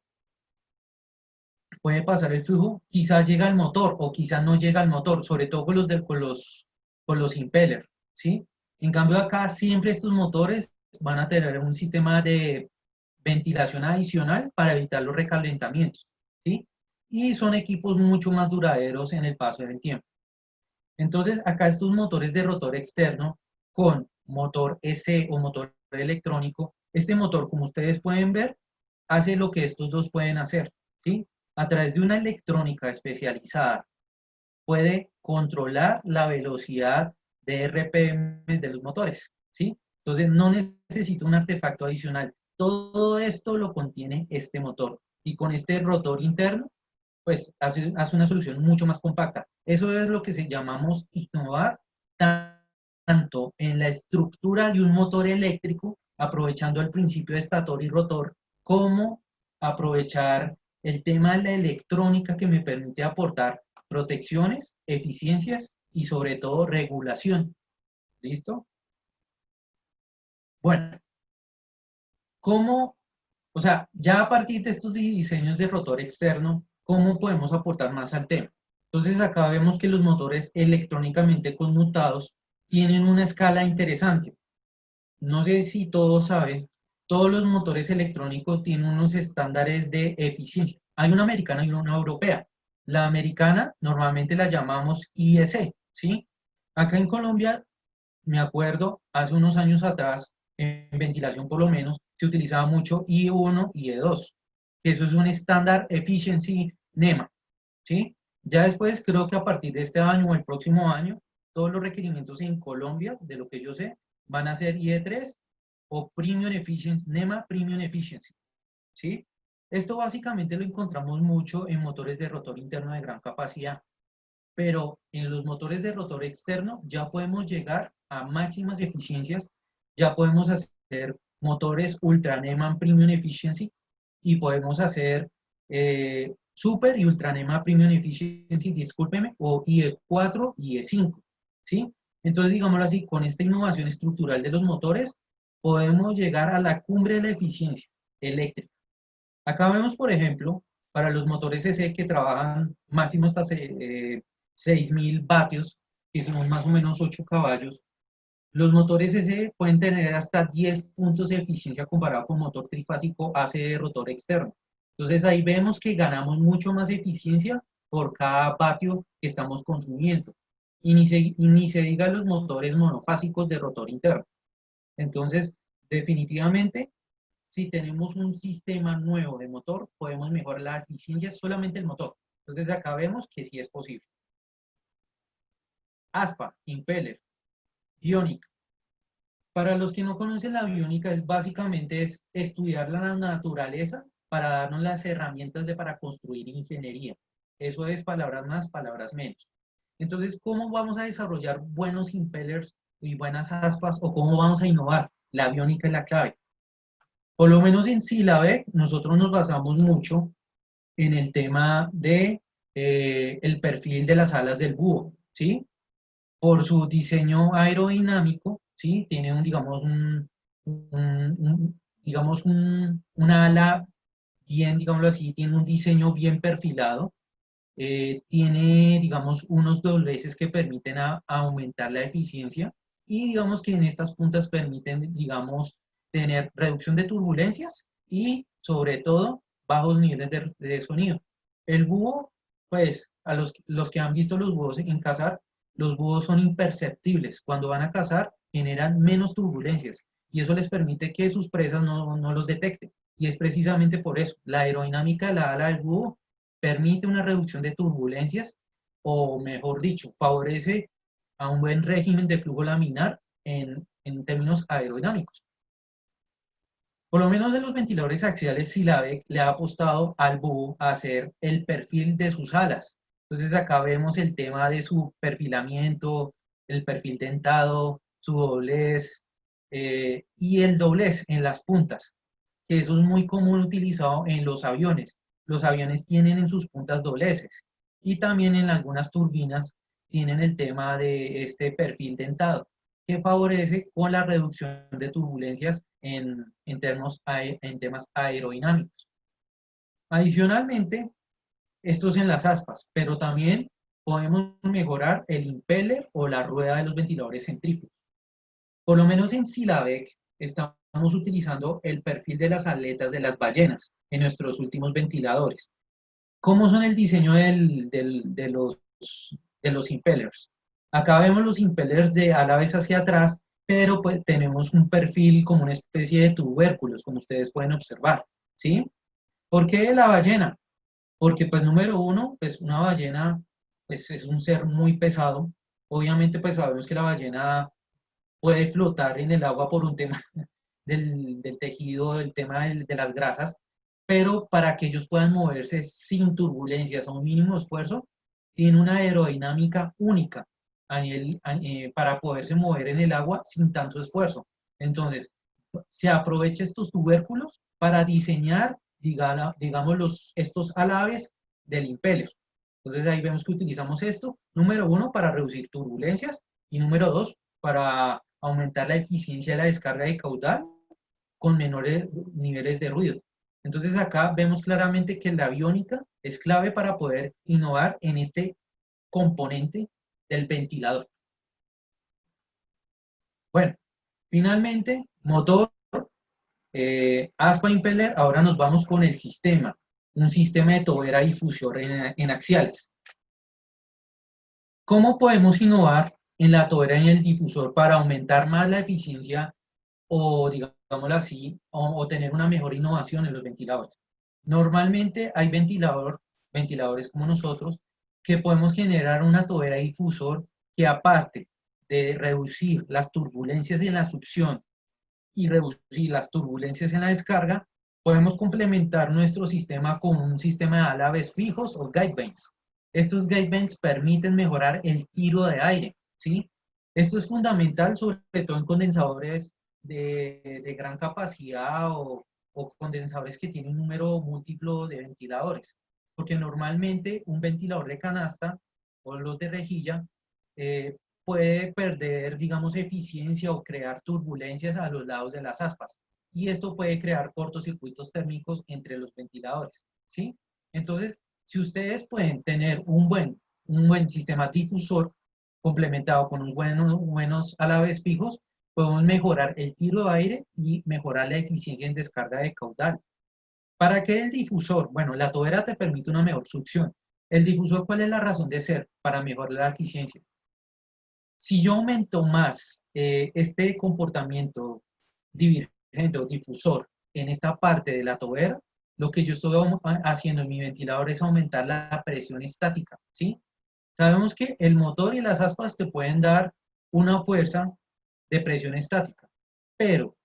puede pasar el flujo, quizás llega al motor o quizás no llega al motor, sobre todo con los impellers, ¿sí? En cambio acá siempre estos motores van a tener un sistema de ventilación adicional para evitar los recalentamientos, ¿sí? Y son equipos mucho más duraderos en el paso del tiempo. Entonces, acá estos motores de rotor externo con motor EC o motor electrónico, este motor, como ustedes pueden ver, hace lo que estos dos pueden hacer, ¿sí? A través de una electrónica especializada, puede controlar la velocidad de RPM de los motores, ¿sí? Entonces, no necesita un artefacto adicional. Todo esto lo contiene este motor. Y con este rotor interno, pues hace una solución mucho más compacta. Eso es lo que se llamamos innovar tanto en la estructura de un motor eléctrico, aprovechando el principio de estator y rotor, como aprovechar el tema de la electrónica que me permite aportar protecciones, eficiencias y sobre todo regulación. ¿Listo? Bueno, ¿cómo, o sea, ya a partir de estos diseños de rotor externo, cómo podemos aportar más al tema? Entonces acá vemos que los motores electrónicamente conmutados tienen una escala interesante. No sé si todos saben, todos los motores electrónicos tienen unos estándares de eficiencia. Hay una americana y una europea. La americana normalmente la llamamos IEC, ¿sí? Acá en Colombia, me acuerdo, hace unos años atrás, en ventilación por lo menos, se utilizaba mucho IE1 y IE2, que eso es un estándar Efficiency NEMA, ¿sí? Ya después, creo que a partir de este año o el próximo año, todos los requerimientos en Colombia, de lo que yo sé, van a ser IE3 o Premium Efficiency, NEMA Premium Efficiency, ¿sí? Esto básicamente lo encontramos mucho en motores de rotor interno de gran capacidad, pero en los motores de rotor externo ya podemos llegar a máximas eficiencias, ya podemos hacer motores Ultra NEMA Premium Efficiency y podemos hacer Super y Ultra NEMA Premium Efficiency, discúlpeme, o IE4 y IE5, ¿sí? Entonces, digámoslo así, con esta innovación estructural de los motores, podemos llegar a la cumbre de la eficiencia eléctrica. Acá vemos, por ejemplo, para los motores EC que trabajan máximo hasta 6.000 vatios, que son más o menos 8 caballos, los motores EC pueden tener hasta 10 puntos de eficiencia comparado con motor trifásico AC de rotor externo. Entonces ahí vemos que ganamos mucho más eficiencia por cada vatio que estamos consumiendo. Y ni se diga los motores monofásicos de rotor interno. Entonces, definitivamente, si tenemos un sistema nuevo de motor, podemos mejorar la eficiencia solamente del motor. Entonces acá vemos que sí es posible. Aspa, impeller, biónica. Para los que no conocen la biónica, es básicamente estudiar la naturaleza para darnos las herramientas para construir ingeniería. Eso es palabras más, palabras menos. Entonces, ¿cómo vamos a desarrollar buenos impellers y buenas aspas o cómo vamos a innovar? La biónica es la clave. Por lo menos en SILABEC, nosotros nos basamos mucho en el tema de el perfil de las alas del búho, ¿sí? Por su diseño aerodinámico, ¿sí? Tiene una ala bien, digámoslo así, tiene un diseño bien perfilado tiene, digamos, unos dobleces que permiten aumentar la eficiencia y digamos que en estas puntas permiten, digamos, tener reducción de turbulencias y sobre todo bajos niveles de sonido. El búho, pues, a los que han visto los búhos en cazar, los búhos son imperceptibles. Cuando van a cazar, generan menos turbulencias y eso les permite que sus presas no los detecten. Y es precisamente por eso, la aerodinámica de la ala del búho permite una reducción de turbulencias, o mejor dicho, favorece a un buen régimen de flujo laminar en términos aerodinámicos. Por lo menos de los ventiladores axiales, Silabek le ha apostado al búho a hacer el perfil de sus alas. Entonces acá vemos el tema de su perfilamiento, el perfil dentado, su doblez y el doblez en las puntas, que eso es muy común utilizado en los aviones. Los aviones tienen en sus puntas dobleces y también en algunas turbinas tienen el tema de este perfil dentado, que favorece con la reducción de turbulencias en temas aerodinámicos. Adicionalmente, esto es en las aspas, pero también podemos mejorar el impeller o la rueda de los ventiladores centrífugos. Por lo menos en Silabek estamos utilizando el perfil de las aletas de las ballenas en nuestros últimos ventiladores. ¿Cómo son el diseño de los impellers? Acá vemos los impellers de a la vez hacia atrás, pero pues tenemos un perfil como una especie de tubérculos, como ustedes pueden observar, ¿sí? ¿Por qué la ballena? Porque pues número uno, pues una ballena pues, es un ser muy pesado. Obviamente pues sabemos que la ballena puede flotar en el agua por un tema del tejido, el tema de las grasas, pero para que ellos puedan moverse sin turbulencias a un mínimo esfuerzo, tiene una aerodinámica única para poderse mover en el agua sin tanto esfuerzo. Entonces, se aprovecha estos tubérculos para diseñar, digamos, estos alaves del impeller. Entonces ahí vemos que utilizamos esto, número uno, para reducir turbulencias y número dos, para aumentar la eficiencia de la descarga de caudal con menores niveles de ruido. Entonces acá vemos claramente que la aviónica es clave para poder innovar en este componente del ventilador. Bueno, finalmente, motor, aspa impeller, ahora nos vamos con el sistema, un sistema de tobera difusor en axiales. ¿Cómo podemos innovar en la tobera y en el difusor para aumentar más la eficiencia o, digámoslo así, o tener una mejor innovación en los ventiladores? Normalmente hay ventiladores como nosotros, que podemos generar una tobera difusor que aparte de reducir las turbulencias en la succión y reducir las turbulencias en la descarga, podemos complementar nuestro sistema con un sistema de alaves fijos o guide vanes. Estos guide vanes permiten mejorar el tiro de aire, ¿sí? Esto es fundamental, sobre todo en condensadores de gran capacidad o condensadores que tienen un número múltiplo de ventiladores, porque normalmente un ventilador de canasta o los de rejilla puede perder, digamos, eficiencia o crear turbulencias a los lados de las aspas. Y esto puede crear cortocircuitos térmicos entre los ventiladores, ¿sí? Entonces, si ustedes pueden tener un buen sistema difusor complementado con buenos alaves fijos, podemos mejorar el tiro de aire y mejorar la eficiencia en descarga de caudal. ¿Para qué el difusor? Bueno, la tobera te permite una mejor succión. ¿El difusor cuál es la razón de ser? Para mejorar la eficiencia. Si yo aumento más este comportamiento divergente o difusor en esta parte de la tobera, lo que yo estoy haciendo en mi ventilador es aumentar la presión estática, ¿sí? Sabemos que el motor y las aspas te pueden dar una fuerza de presión estática, pero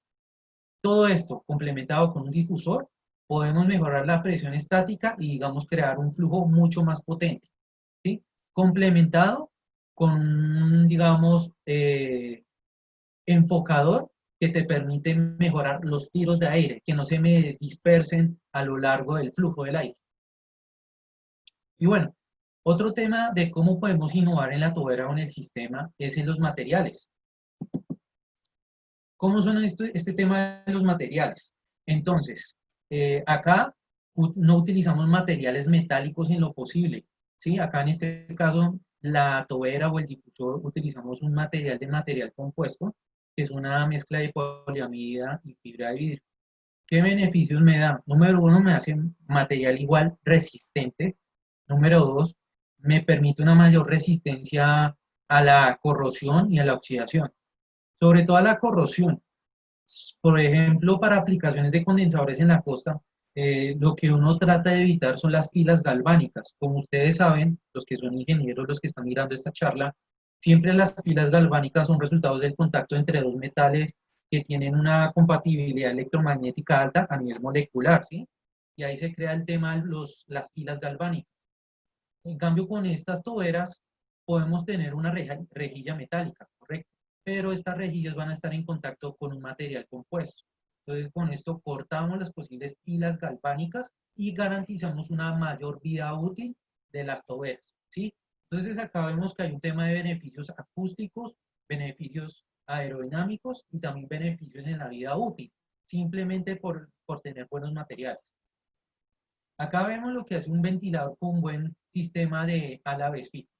todo esto complementado con un difusor, podemos mejorar la presión estática y, digamos, crear un flujo mucho más potente, ¿sí? Complementado con, digamos, enfocador que te permite mejorar los tiros de aire, que no se me dispersen a lo largo del flujo del aire. Y bueno, otro tema de cómo podemos innovar en la tobera o en el sistema es en los materiales. ¿Cómo son este tema de los materiales? Entonces, acá no utilizamos materiales metálicos en lo posible. ¿sí? Acá en este caso, la tobera o el difusor utilizamos un material de material compuesto, que es una mezcla de poliamida y fibra de vidrio. ¿Qué beneficios me da? Número uno, me hace material igual resistente. Número dos, me permite una mayor resistencia a la corrosión y a la oxidación. Sobre todo a la corrosión. Por ejemplo, para aplicaciones de condensadores en la costa, lo que uno trata de evitar son las pilas galvánicas. Como ustedes saben, los que son ingenieros, los que están mirando esta charla, siempre las pilas galvánicas son resultados del contacto entre dos metales que tienen una compatibilidad electromagnética alta a nivel molecular, ¿sí? Y ahí se crea el tema de las pilas galvánicas. En cambio, con estas toberas podemos tener una rejilla metálica, ¿correcto? Pero estas rejillas van a estar en contacto con un material compuesto. Entonces, con esto cortamos las posibles pilas galvánicas y garantizamos una mayor vida útil de las toberas, ¿sí? Entonces, acá vemos que hay un tema de beneficios acústicos, beneficios aerodinámicos y también beneficios en la vida útil, simplemente por tener buenos materiales. Acá vemos lo que hace un ventilador con un buen sistema de álabes fijos.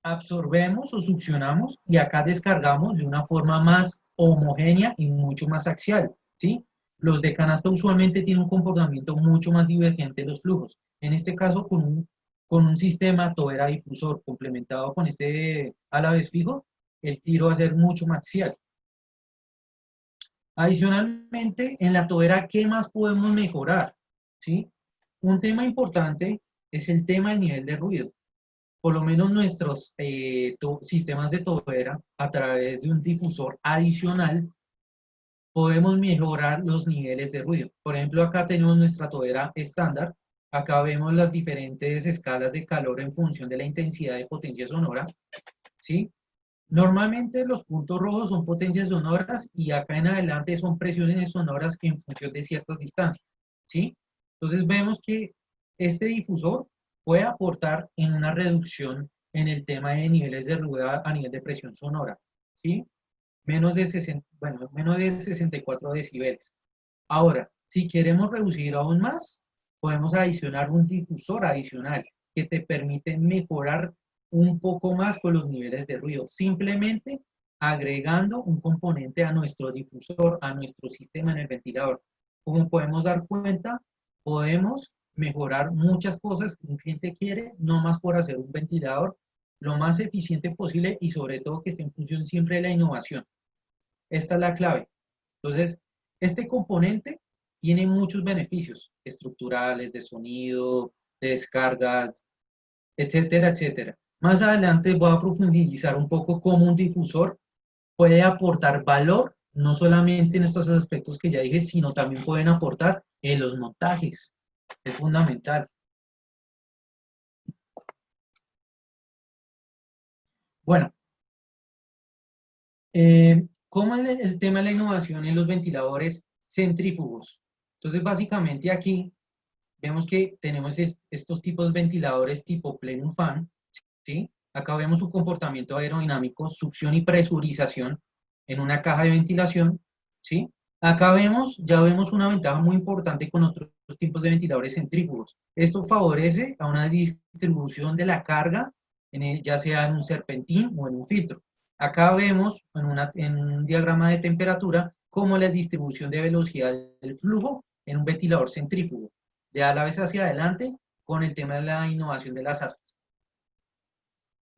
Absorbemos o succionamos y acá descargamos de una forma más homogénea y mucho más axial, ¿sí? Los de canasta usualmente tienen un comportamiento mucho más divergente de los flujos. En este caso, con un sistema tobera difusor complementado con este álabes fijo, el tiro va a ser mucho más axial. Adicionalmente, en la tobera, ¿qué más podemos mejorar? ¿Sí? Un tema importante es el tema del nivel de ruido. Por lo menos nuestros sistemas de tobera, a través de un difusor adicional, podemos mejorar los niveles de ruido. Por ejemplo, acá tenemos nuestra tobera estándar. Acá vemos las diferentes escalas de calor en función de la intensidad de potencia sonora. ¿Sí? Normalmente los puntos rojos son potencias sonoras y acá en adelante son presiones sonoras en función de ciertas distancias, ¿sí? Entonces vemos que este difusor puede aportar en una reducción en el tema de niveles de ruido a nivel de presión sonora, ¿sí? Menos de 64 decibeles. Ahora, si queremos reducir aún más, podemos adicionar un difusor adicional que te permite mejorar un poco más con los niveles de ruido, simplemente agregando un componente a nuestro difusor, a nuestro sistema en el ventilador. Como podemos dar cuenta, podemos mejorar muchas cosas que un cliente quiere, no más por hacer un ventilador lo más eficiente posible y sobre todo que esté en función siempre de la innovación. Esta es la clave. Entonces, este componente tiene muchos beneficios estructurales, de sonido, de descargas, etcétera, etcétera. Más adelante voy a profundizar un poco cómo un difusor puede aportar valor, no solamente en estos aspectos que ya dije, sino también pueden aportar en los montajes. Es fundamental. Bueno, ¿cómo es el tema de la innovación en los ventiladores centrífugos? Entonces, básicamente aquí vemos que tenemos estos tipos de ventiladores tipo plenum fan, ¿sí? Acá vemos su comportamiento aerodinámico, succión y presurización en una caja de ventilación, ¿sí? Acá ya vemos una ventaja muy importante con otros tipos de ventiladores centrífugos. Esto favorece a una distribución de la carga, ya sea en un serpentín o en un filtro. Acá vemos en un diagrama de temperatura cómo la distribución de velocidad del flujo en un ventilador centrífugo, de a la vez hacia adelante con el tema de la innovación de las aspas.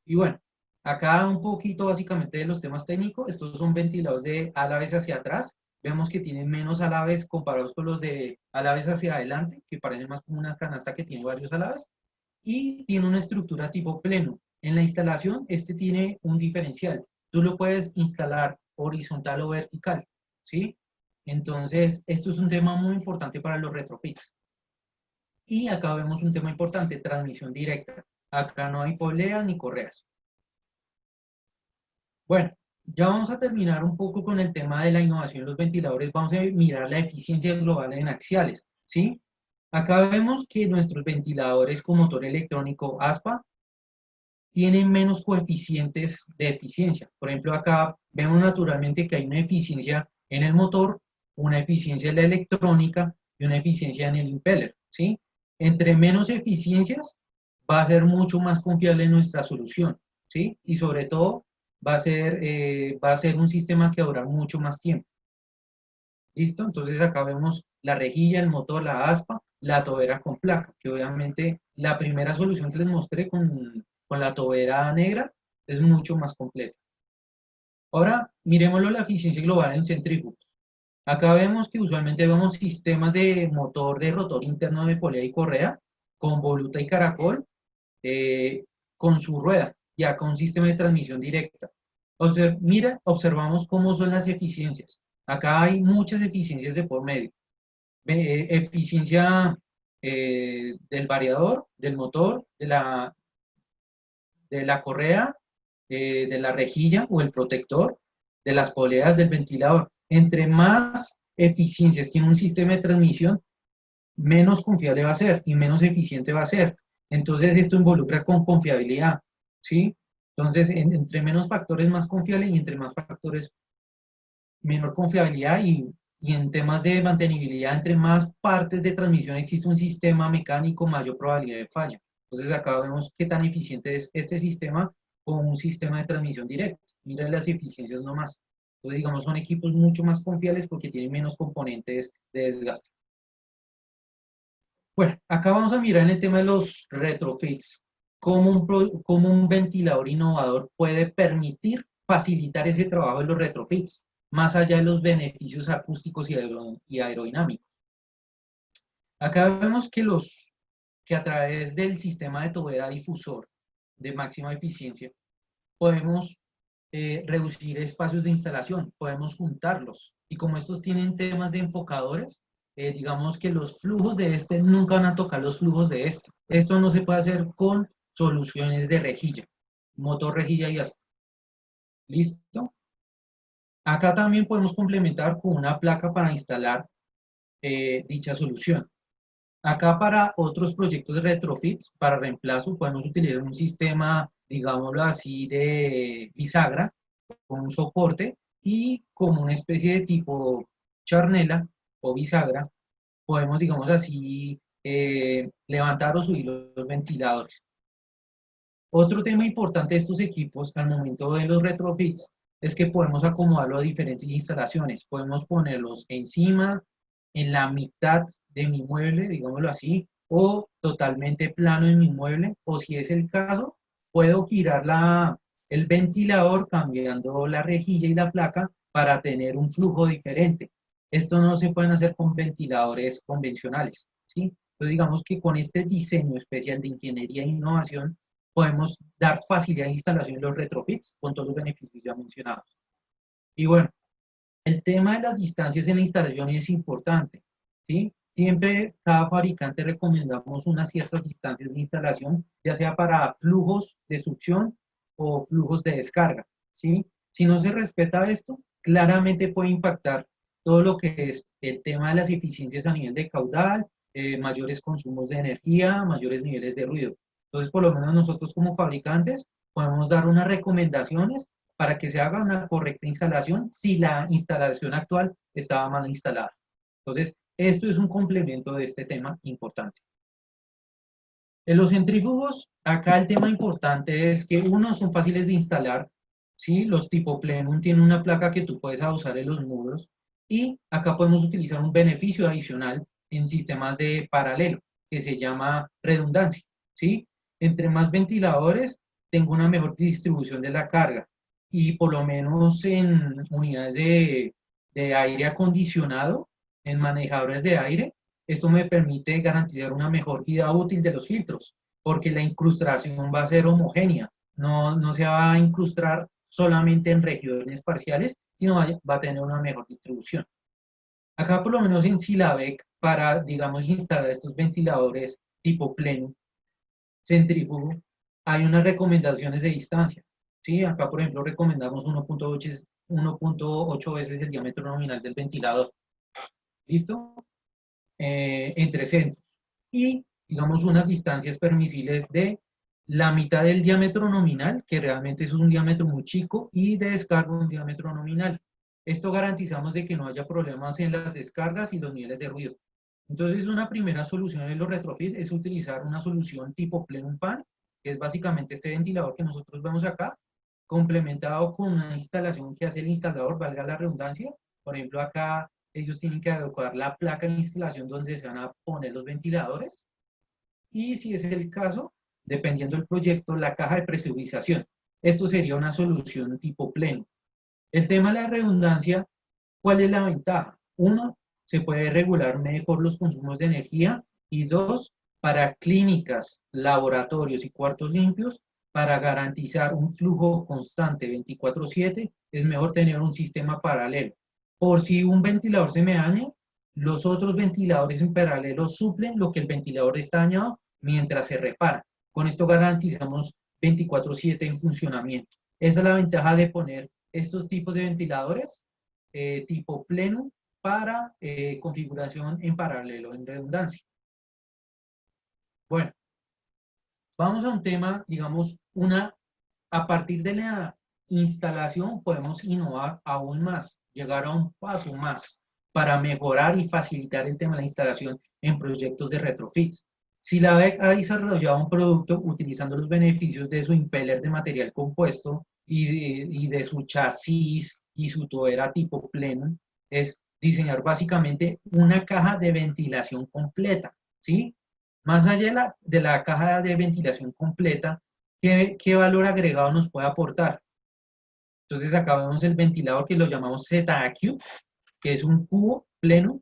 Y bueno, acá un poquito básicamente de los temas técnicos. Estos son ventiladores de alaves hacia atrás. Vemos que tienen menos alaves comparados con los de alaves hacia adelante, que parecen más como una canasta que tiene varios alaves. Y tiene una estructura tipo pleno. En la instalación, este tiene un diferencial. Tú lo puedes instalar horizontal o vertical, ¿sí? Entonces, esto es un tema muy importante para los retrofits. Y acá vemos un tema importante, transmisión directa. Acá no hay poleas ni correas. Bueno, ya vamos a terminar un poco con el tema de la innovación en los ventiladores. Vamos a mirar la eficiencia global en axiales, ¿sí? Acá vemos que nuestros ventiladores con motor electrónico ASPA tienen menos coeficientes de eficiencia. Por ejemplo, acá vemos naturalmente que hay una eficiencia en el motor, una eficiencia en la electrónica y una eficiencia en el impeller, ¿sí? Entre menos eficiencias, va a ser mucho más confiable en nuestra solución, ¿sí? Y sobre todo va a ser un sistema que va a durar mucho más tiempo. ¿Listo? Entonces acá vemos la rejilla, el motor, la aspa, la tobera con placa, que obviamente la primera solución que les mostré con la tobera negra es mucho más completa. Ahora, miremoslo la eficiencia global en centrífugos. Acá vemos que usualmente vemos sistemas de motor de rotor interno de polea y correa, con voluta y caracol, con su rueda, y acá un sistema de transmisión directa. Mira, observamos cómo son las eficiencias. Acá hay muchas eficiencias de por medio. Eficiencia del variador, del motor, de la correa, de la rejilla o el protector, de las poleas del ventilador. Entre más eficiencias tiene un sistema de transmisión, menos confiable va a ser y menos eficiente va a ser. Entonces esto involucra con confiabilidad, ¿sí? Entonces, entre menos factores más confiable y entre más factores menor confiabilidad y en temas de mantenibilidad, entre más partes de transmisión existe un sistema mecánico, mayor probabilidad de falla. Entonces acá vemos qué tan eficiente es este sistema con un sistema de transmisión directa. Mira las eficiencias nomás. Entonces digamos son equipos mucho más confiables porque tienen menos componentes de desgaste. Bueno, acá vamos a mirar en el tema de los retrofits, cómo un ventilador innovador puede permitir facilitar ese trabajo de los retrofits, más allá de los beneficios acústicos y aerodinámicos. Acá vemos que a través del sistema de tobera difusor de máxima eficiencia, podemos reducir espacios de instalación, podemos juntarlos. Y como estos tienen temas de enfocadores, digamos que los flujos de este nunca van a tocar los flujos de este. Esto no se puede hacer con soluciones de rejilla, motor, rejilla y aspa. ¿Listo? Acá también podemos complementar con una placa para instalar dicha solución. Acá para otros proyectos de retrofit, para reemplazo, podemos utilizar un sistema, digámoslo así, de bisagra, con un soporte y como una especie de tipo charnela o bisagra, podemos, digamos así, levantar o subir los ventiladores. Otro tema importante de estos equipos al momento de los retrofits es que podemos acomodarlo a diferentes instalaciones. Podemos ponerlos encima, en la mitad de mi mueble, digámoslo así, o totalmente plano en mi mueble, o si es el caso, puedo girar el ventilador cambiando la rejilla y la placa para tener un flujo diferente. Esto no se puede hacer con ventiladores convencionales, ¿sí? Entonces digamos que con este diseño especial de ingeniería e innovación podemos dar facilidad de instalación en los retrofits con todos los beneficios ya mencionados. Y bueno, el tema de las distancias en la instalación es importante, ¿sí? Siempre, cada fabricante recomendamos unas ciertas distancias de instalación, ya sea para flujos de succión o flujos de descarga, ¿sí? Si no se respeta esto, claramente puede impactar todo lo que es el tema de las eficiencias a nivel de caudal, mayores consumos de energía, mayores niveles de ruido. Entonces, por lo menos nosotros como fabricantes podemos dar unas recomendaciones para que se haga una correcta instalación si la instalación actual estaba mal instalada. Entonces, esto es un complemento de este tema importante. En los centrífugos, acá el tema importante es que uno, son fáciles de instalar, ¿sí? Los tipo plenum tienen una placa que tú puedes usar en los muros y acá podemos utilizar un beneficio adicional en sistemas de paralelo que se llama redundancia, ¿sí? Entre más ventiladores, tengo una mejor distribución de la carga y por lo menos en unidades de aire acondicionado, en manejadores de aire, esto me permite garantizar una mejor vida útil de los filtros, porque la incrustación va a ser homogénea, no se va a incrustar solamente en regiones parciales, sino va a tener una mejor distribución. Acá por lo menos en Silavec, para, digamos, instalar estos ventiladores tipo pleno, centrífugo, hay unas recomendaciones de distancia. ¿Sí? Acá, por ejemplo, recomendamos 1.8 veces el diámetro nominal del ventilador. ¿Listo? Entre centros. Y, digamos, unas distancias permisibles de la mitad del diámetro nominal, que realmente es un diámetro muy chico, y de descarga un diámetro nominal. Esto garantizamos de que no haya problemas en las descargas y los niveles de ruido. Entonces, una primera solución en los retrofit es utilizar una solución tipo plenum fan, que es básicamente este ventilador que nosotros vemos acá, complementado con una instalación que hace el instalador, valga la redundancia. Por ejemplo, acá ellos tienen que adecuar la placa de instalación donde se van a poner los ventiladores. Y si es el caso, dependiendo del proyecto, la caja de presurización. Esto sería una solución tipo pleno. El tema de la redundancia, ¿cuál es la ventaja? Uno, se puede regular mejor los consumos de energía. Y dos, para clínicas, laboratorios y cuartos limpios, para garantizar un flujo constante 24/7, es mejor tener un sistema paralelo. Por si un ventilador se me daña, los otros ventiladores en paralelo suplen lo que el ventilador está dañado mientras se repara. Con esto garantizamos 24/7 en funcionamiento. Esa es la ventaja de poner estos tipos de ventiladores tipo pleno para configuración en paralelo, en redundancia. Bueno, vamos a un tema, digamos, a partir de la instalación podemos innovar aún más, llegar a un paso más para mejorar y facilitar el tema de la instalación en proyectos de retrofits. Si la ABEC ha desarrollado un producto utilizando los beneficios de su impeller de material compuesto y de su chasis y su tobera tipo pleno, es diseñar básicamente una caja de ventilación completa, ¿sí? Más allá de la caja de ventilación completa, ¿qué valor agregado nos puede aportar? Entonces acá vemos el ventilador que lo llamamos ZAQ, que es un cubo pleno.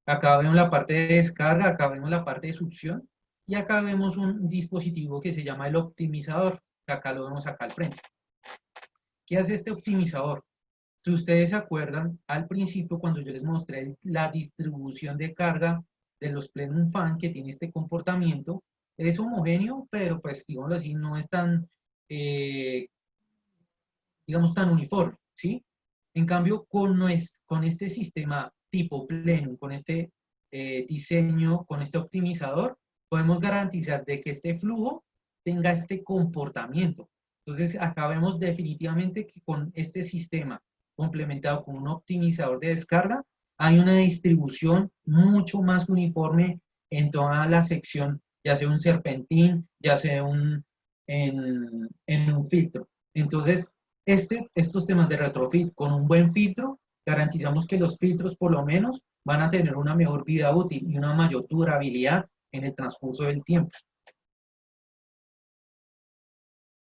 Acá vemos la parte de descarga, acá vemos la parte de succión y acá vemos un dispositivo que se llama el optimizador, que acá lo vemos acá al frente. ¿Qué hace este optimizador? Si ustedes se acuerdan, al principio cuando yo les mostré la distribución de carga de los plenum fan que tiene este comportamiento, es homogéneo, pero pues digamos así, no es tan, digamos, tan uniforme, ¿sí? En cambio, con este sistema tipo plenum, con este diseño, con este optimizador, podemos garantizar de que este flujo tenga este comportamiento. Entonces, acá vemos definitivamente que con este sistema complementado con un optimizador de descarga, hay una distribución mucho más uniforme en toda la sección, ya sea un serpentín, ya sea en un filtro. Entonces, estos temas de retrofit con un buen filtro, garantizamos que los filtros por lo menos van a tener una mejor vida útil y una mayor durabilidad en el transcurso del tiempo.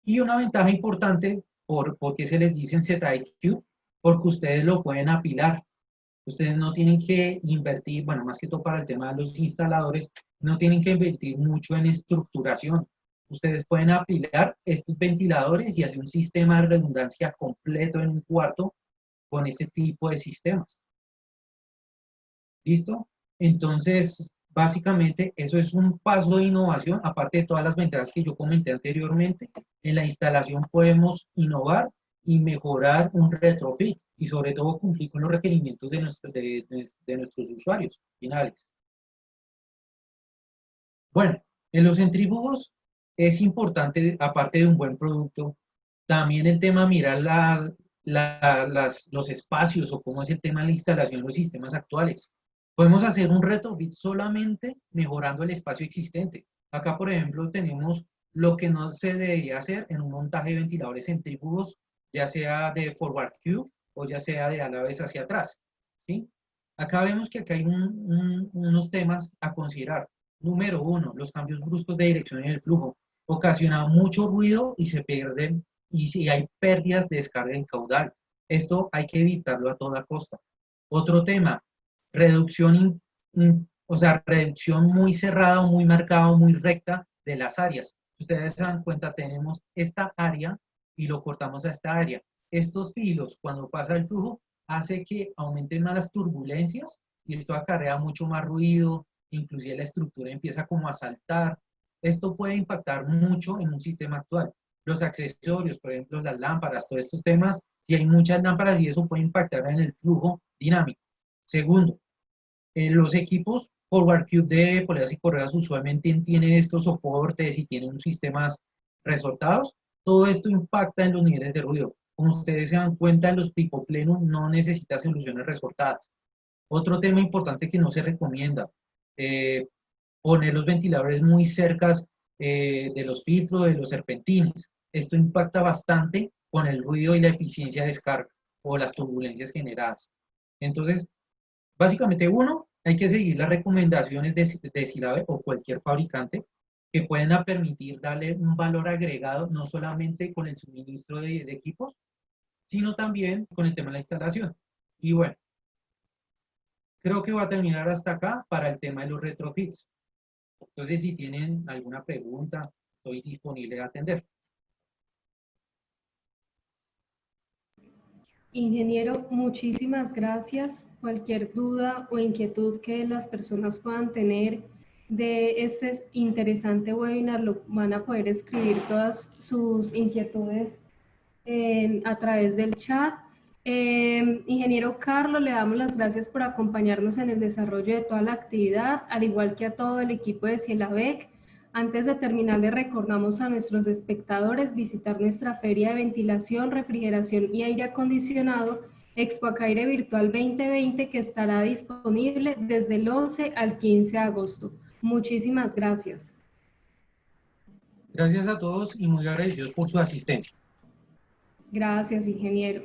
Y una ventaja importante, porque se les dice en ZIQ, porque ustedes lo pueden apilar. Ustedes no tienen que invertir, bueno, más que todo para el tema de los instaladores, no tienen que invertir mucho en estructuración. Ustedes pueden apilar estos ventiladores y hacer un sistema de redundancia completo en un cuarto con este tipo de sistemas. ¿Listo? Entonces, básicamente, eso es un paso de innovación, aparte de todas las ventajas que yo comenté anteriormente. En la instalación podemos innovar y mejorar un retrofit y sobre todo cumplir con los requerimientos de nuestros usuarios finales. Bueno, en los centrífugos es importante, aparte de un buen producto, también el tema mirar los espacios o cómo es el tema de la instalación de los sistemas actuales. Podemos hacer un retrofit solamente mejorando el espacio existente. Acá, por ejemplo, tenemos lo que no se debería hacer en un montaje de ventiladores centrífugos, ya sea de forward cube o ya sea de a la vez hacia atrás, ¿sí? Acá vemos que acá hay unos temas a considerar. Número uno, los cambios bruscos de dirección en el flujo. Ocasiona mucho ruido y se pierden, y si hay pérdidas de descarga en caudal. Esto hay que evitarlo a toda costa. Otro tema, reducción, o sea, reducción muy cerrada, muy marcada, muy recta de las áreas. Ustedes se dan cuenta, tenemos esta área y lo cortamos a esta área. Estos filos, cuando pasa el flujo, hace que aumenten más las turbulencias y esto acarrea mucho más ruido, inclusive la estructura empieza como a saltar. Esto puede impactar mucho en un sistema actual. Los accesorios, por ejemplo, las lámparas, todos estos temas, si hay muchas lámparas y eso puede impactar en el flujo dinámico. Segundo, los equipos Forward Cube de poleas y correas usualmente tienen estos soportes y tienen sistemas resortados. Todo esto impacta en los niveles de ruido. Como ustedes se dan cuenta, los tipo pleno no necesitan soluciones resortadas. Otro tema importante que no se recomienda, poner los ventiladores muy cerca de los filtros, de los serpentines. Esto impacta bastante con el ruido y la eficiencia de descarga o las turbulencias generadas. Entonces, básicamente, uno, hay que seguir las recomendaciones de SILAB o cualquier fabricante que pueden permitir darle un valor agregado, no solamente con el suministro de equipos, sino también con el tema de la instalación. Y bueno, creo que va a terminar hasta acá para el tema de los retrofits. Entonces, si tienen alguna pregunta, estoy disponible a atender. Ingeniero, muchísimas gracias. Cualquier duda o inquietud que las personas puedan tener de este interesante webinar, lo van a poder escribir todas sus inquietudes a través del chat. Ingeniero Carlos, le damos las gracias por acompañarnos en el desarrollo de toda la actividad, al igual que a todo el equipo de SILABEC. Antes de terminar, le recordamos a nuestros espectadores visitar nuestra feria de ventilación, refrigeración y aire acondicionado Expoacaire Virtual 2020, que estará disponible desde el 11 al 15 de agosto. Muchísimas gracias. Gracias a todos y muy agradecidos por su asistencia. Gracias, ingeniero.